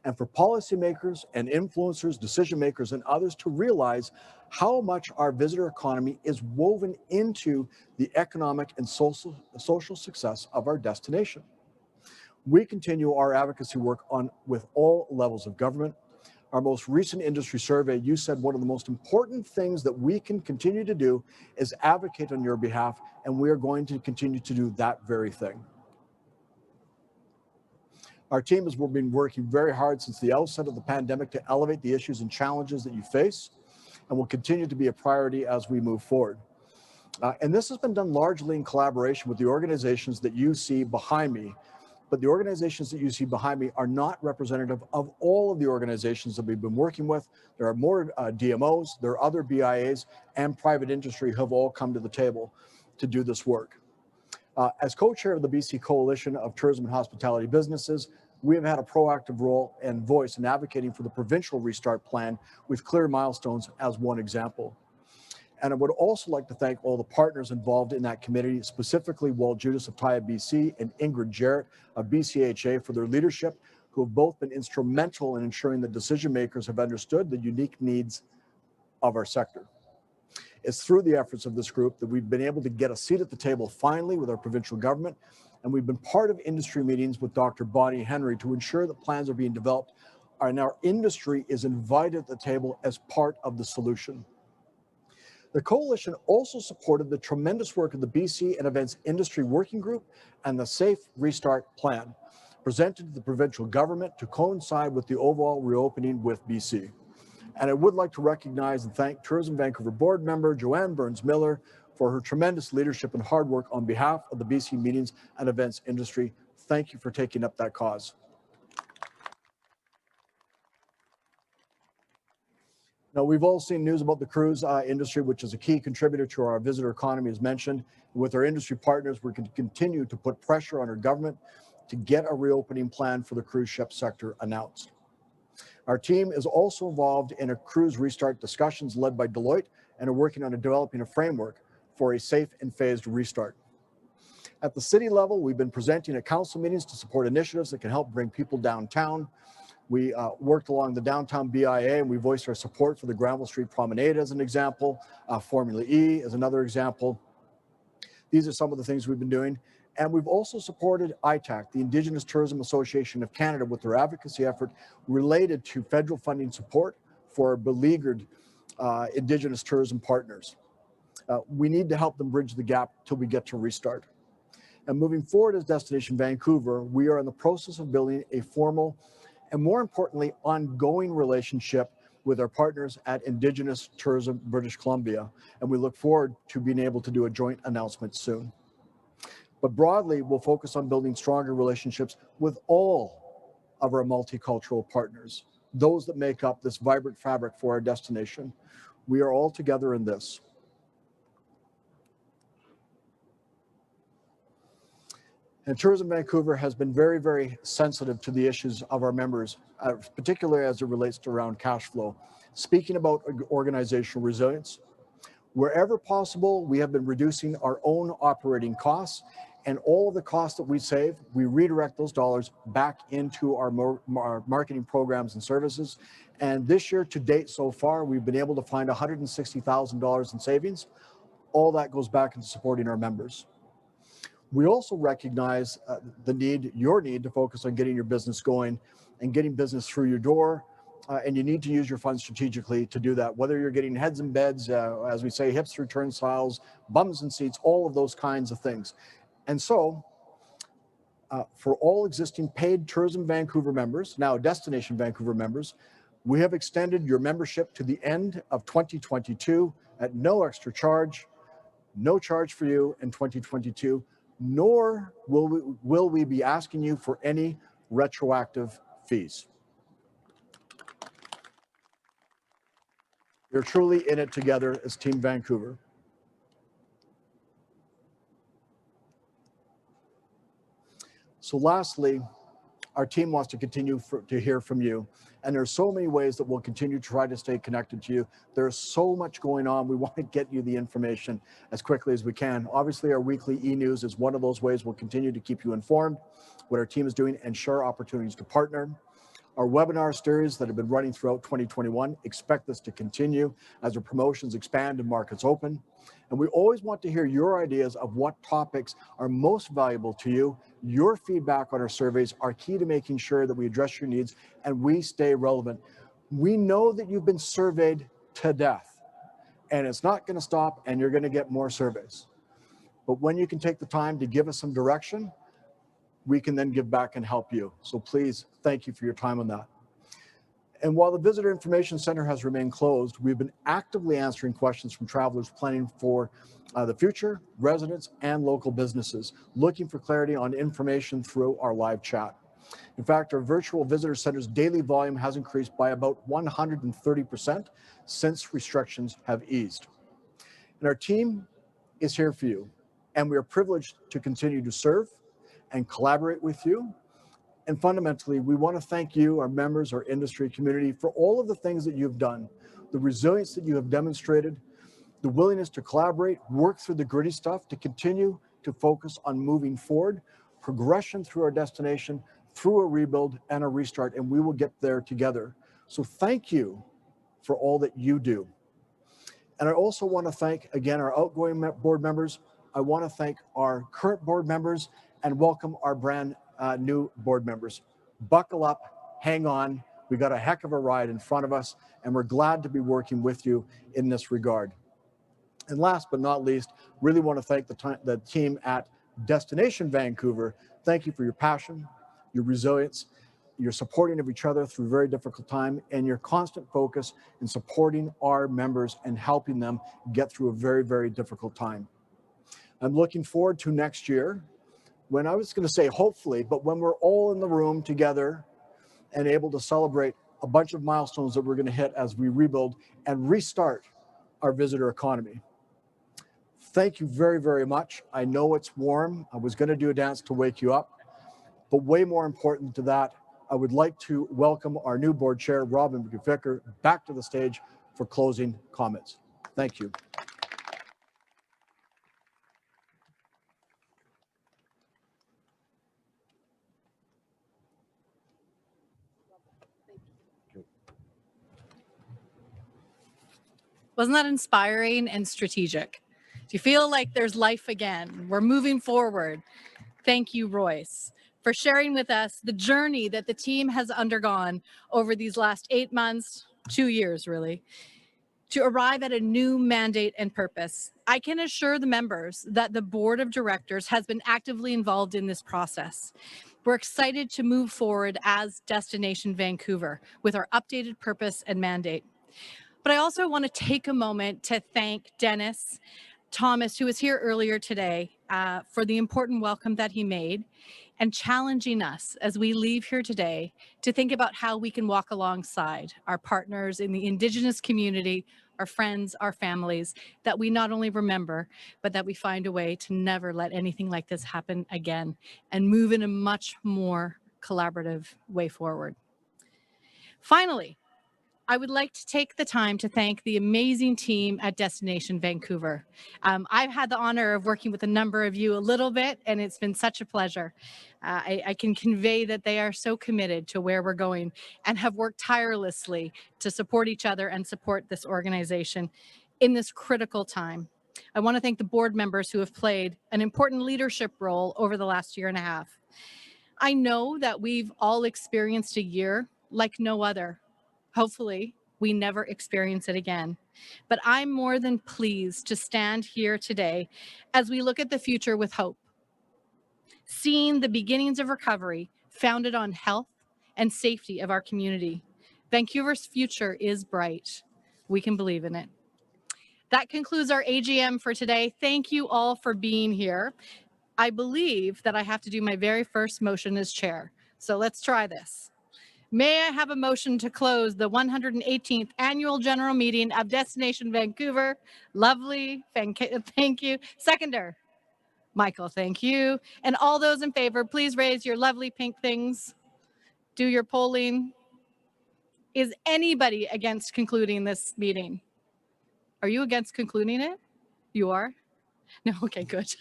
And for policymakers and influencers, decision makers, and others to realize how much our visitor economy is woven into the economic and social success of our destination. We continue our advocacy work with all levels of government. Our most recent industry survey, you said one of the most important things that we can continue to do is advocate on your behalf, and we are going to continue to do that very thing. Our team has been working very hard since the outset of the pandemic to elevate the issues and challenges that you face, and will continue to be a priority as we move forward. And this has been done largely in collaboration with the organizations that you see behind me. But the organizations that you see behind me are not representative of all of the organizations that we've been working with. There are more DMOs, there are other BIAs, and private industry who have all come to the table to do this work. As co-chair of the BC Coalition of Tourism and Hospitality Businesses, we have had a proactive role and voice in advocating for the provincial restart plan with clear milestones as one example. And I would also like to thank all the partners involved in that committee, specifically Walt Judas of TIA BC and Ingrid Jarrett of BCHA for their leadership, who have both been instrumental in ensuring that decision makers have understood the unique needs of our sector. It's through the efforts of this group that we've been able to get a seat at the table finally with our provincial government, and we've been part of industry meetings with Dr. Bonnie Henry to ensure that plans are being developed, and our industry is invited at the table as part of the solution. The coalition also supported the tremendous work of the BC and Events Industry Working Group and the Safe Restart Plan, presented to the provincial government to coincide with the overall reopening with BC. And I would like to recognize and thank Tourism Vancouver board member Joanne Burns-Miller for her tremendous leadership and hard work on behalf of the BC meetings and events industry. Thank you for taking up that cause. Now, we've all seen news about the cruise industry, which is a key contributor to our visitor economy, as mentioned. With our industry partners, we're going to continue to put pressure on our government to get a reopening plan for the cruise ship sector announced. Our team is also involved in a cruise restart discussions led by Deloitte and are working on developing a framework for a safe and phased restart. At the city level, we've been presenting at council meetings to support initiatives that can help bring people downtown. We worked along the downtown BIA and we voiced our support for the Granville Street Promenade as an example, Formula E as another example. These are some of the things we've been doing. And we've also supported ITAC, the Indigenous Tourism Association of Canada, with their advocacy effort related to federal funding support for beleaguered Indigenous tourism partners. We need to help them bridge the gap till we get to restart. And moving forward as Destination Vancouver, we are in the process of building a formal and, more importantly, ongoing relationship with our partners at Indigenous Tourism British Columbia. And we look forward to being able to do a joint announcement soon. But broadly, we'll focus on building stronger relationships with all of our multicultural partners, those that make up this vibrant fabric for our destination. We are all together in this. And Tourism Vancouver has been very, very sensitive to the issues of our members, particularly as it relates to around cash flow. Speaking about organizational resilience, wherever possible, we have been reducing our own operating costs, and all of the costs that we save, we redirect those dollars back into our marketing programs and services. And this year to date so far, we've been able to find $160,000 in savings. All that goes back into supporting our members. We also recognize the need, your need, to focus on getting your business going and getting business through your door. And you need to use your funds strategically to do that, whether you're getting heads in beds, as we say, hips through turnstiles, bums in seats, all of those kinds of things. And so for all existing paid Tourism Vancouver members, now Destination Vancouver members, we have extended your membership to the end of 2022 at no extra charge, no charge for you in 2022, nor will we be asking you for any retroactive fees. We're truly in it together as Team Vancouver. So lastly, our team wants to continue to hear from you. And there's so many ways that we'll continue to try to stay connected to you. There's so much going on. We want to get you the information as quickly as we can. Obviously, our weekly e-news is one of those ways we'll continue to keep you informed what our team is doing and share opportunities to partner. Our webinar series that have been running throughout 2021, expect this to continue as our promotions expand and markets open. And we always want to hear your ideas of what topics are most valuable to you. Your feedback on our surveys are key to making sure that we address your needs and we stay relevant. We know that you've been surveyed to death, and it's not going to stop, and you're going to get more surveys. But when you can take the time to give us some direction, we can then give back and help you. So please, thank you for your time on that. And while the Visitor Information Center has remained closed, we've been actively answering questions from travelers planning for the future, residents, and local businesses, looking for clarity on information through our live chat. In fact, our virtual visitor center's daily volume has increased by about 130% since restrictions have eased. And our team is here for you, and we are privileged to continue to serve and collaborate with you. And fundamentally, we want to thank you, our members, our industry community, for all of the things that you've done, the resilience that you have demonstrated, the willingness to collaborate, work through the gritty stuff, to continue to focus on moving forward, progression through our destination, through a rebuild and a restart, and we will get there together. So thank you for all that you do. And I also want to thank, again, our outgoing board members. I want to thank our current board members and welcome our brand new board members. Buckle up, hang on. We got a heck of a ride in front of us, and we're glad to be working with you in this regard. And last but not least, really want to thank the team at Destination Vancouver. Thank you for your passion, your resilience, your supporting of each other through a very difficult time, and your constant focus in supporting our members and helping them get through a very, very difficult time. I'm looking forward to next year, when I was going to say hopefully, but when we're all in the room together and able to celebrate a bunch of milestones that we're going to hit as we rebuild and restart our visitor economy. Thank you very, very much. I know it's warm. I was going to do a dance to wake you up, but way more important to that, I would like to welcome our new board chair, Robin McVicker, back to the stage for closing comments. Thank you. Wasn't that inspiring and strategic? Do you feel like there's life again? We're moving forward. Thank you, Royce, for sharing with us the journey that the team has undergone over these last 8 months, 2 years really, to arrive at a new mandate and purpose. I can assure the members that the board of directors has been actively involved in this process. We're excited to move forward as Destination Vancouver with our updated purpose and mandate. But I also want to take a moment to thank Dennis Thomas, who was here earlier today, for the important welcome that he made and challenging us as we leave here today to think about how we can walk alongside our partners in the Indigenous community, our friends, our families, that we not only remember, but that we find a way to never let anything like this happen again and move in a much more collaborative way forward. Finally, I would like to take the time to thank the amazing team at Destination Vancouver. I've had the honor of working with a number of you a little bit, and it's been such a pleasure. I can convey that they are so committed to where we're going and have worked tirelessly to support each other and support this organization in this critical time. I want to thank the board members who have played an important leadership role over the last year and a half. I know that we've all experienced a year like no other. Hopefully, we never experience it again. But I'm more than pleased to stand here today as we look at the future with hope, seeing the beginnings of recovery founded on health and safety of our community. Vancouver's future is bright. We can believe in it. That concludes our AGM for today. Thank you all for being here. I believe that I have to do my very first motion as chair. So let's try this. May I have a motion to close the 118th Annual General Meeting of Destination Vancouver? Lovely, thank you. Seconder? Michael, thank you. And all those in favor, please raise your lovely pink things. Do your polling. Is anybody against concluding this meeting? Are you against concluding it? You are? No, okay, good.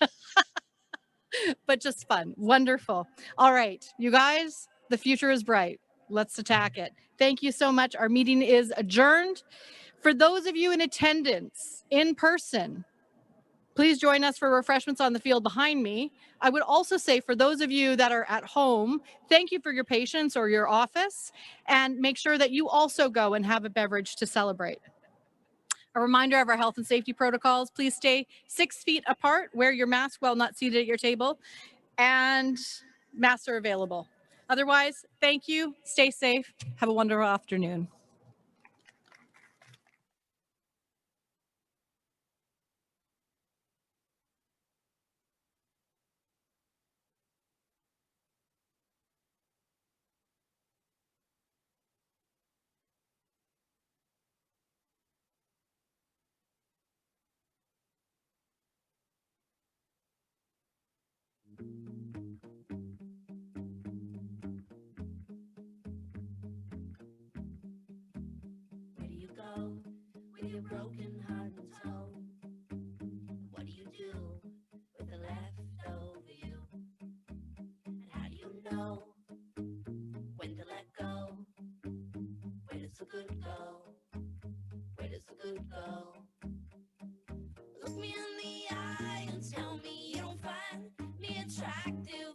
But just fun, wonderful. All right, you guys, the future is bright. Let's attack it. Thank you so much. Our meeting is adjourned. For those of you in attendance in person, please join us for refreshments on the field behind me. I would also say for those of you that are at home, thank you for your patience or your office, and make sure that you also go and have a beverage to celebrate. A reminder of our health and safety protocols. Please stay 6 feet apart, wear your mask while not seated at your table, and masks are available. Otherwise, thank you, stay safe, have a wonderful afternoon. Where do you go with your broken heart and soul? What do you do with the leftover you? And how do you know when to let go? Where does the good go? Where does the good go? Look me in the eye and tell me you don't find me attractive.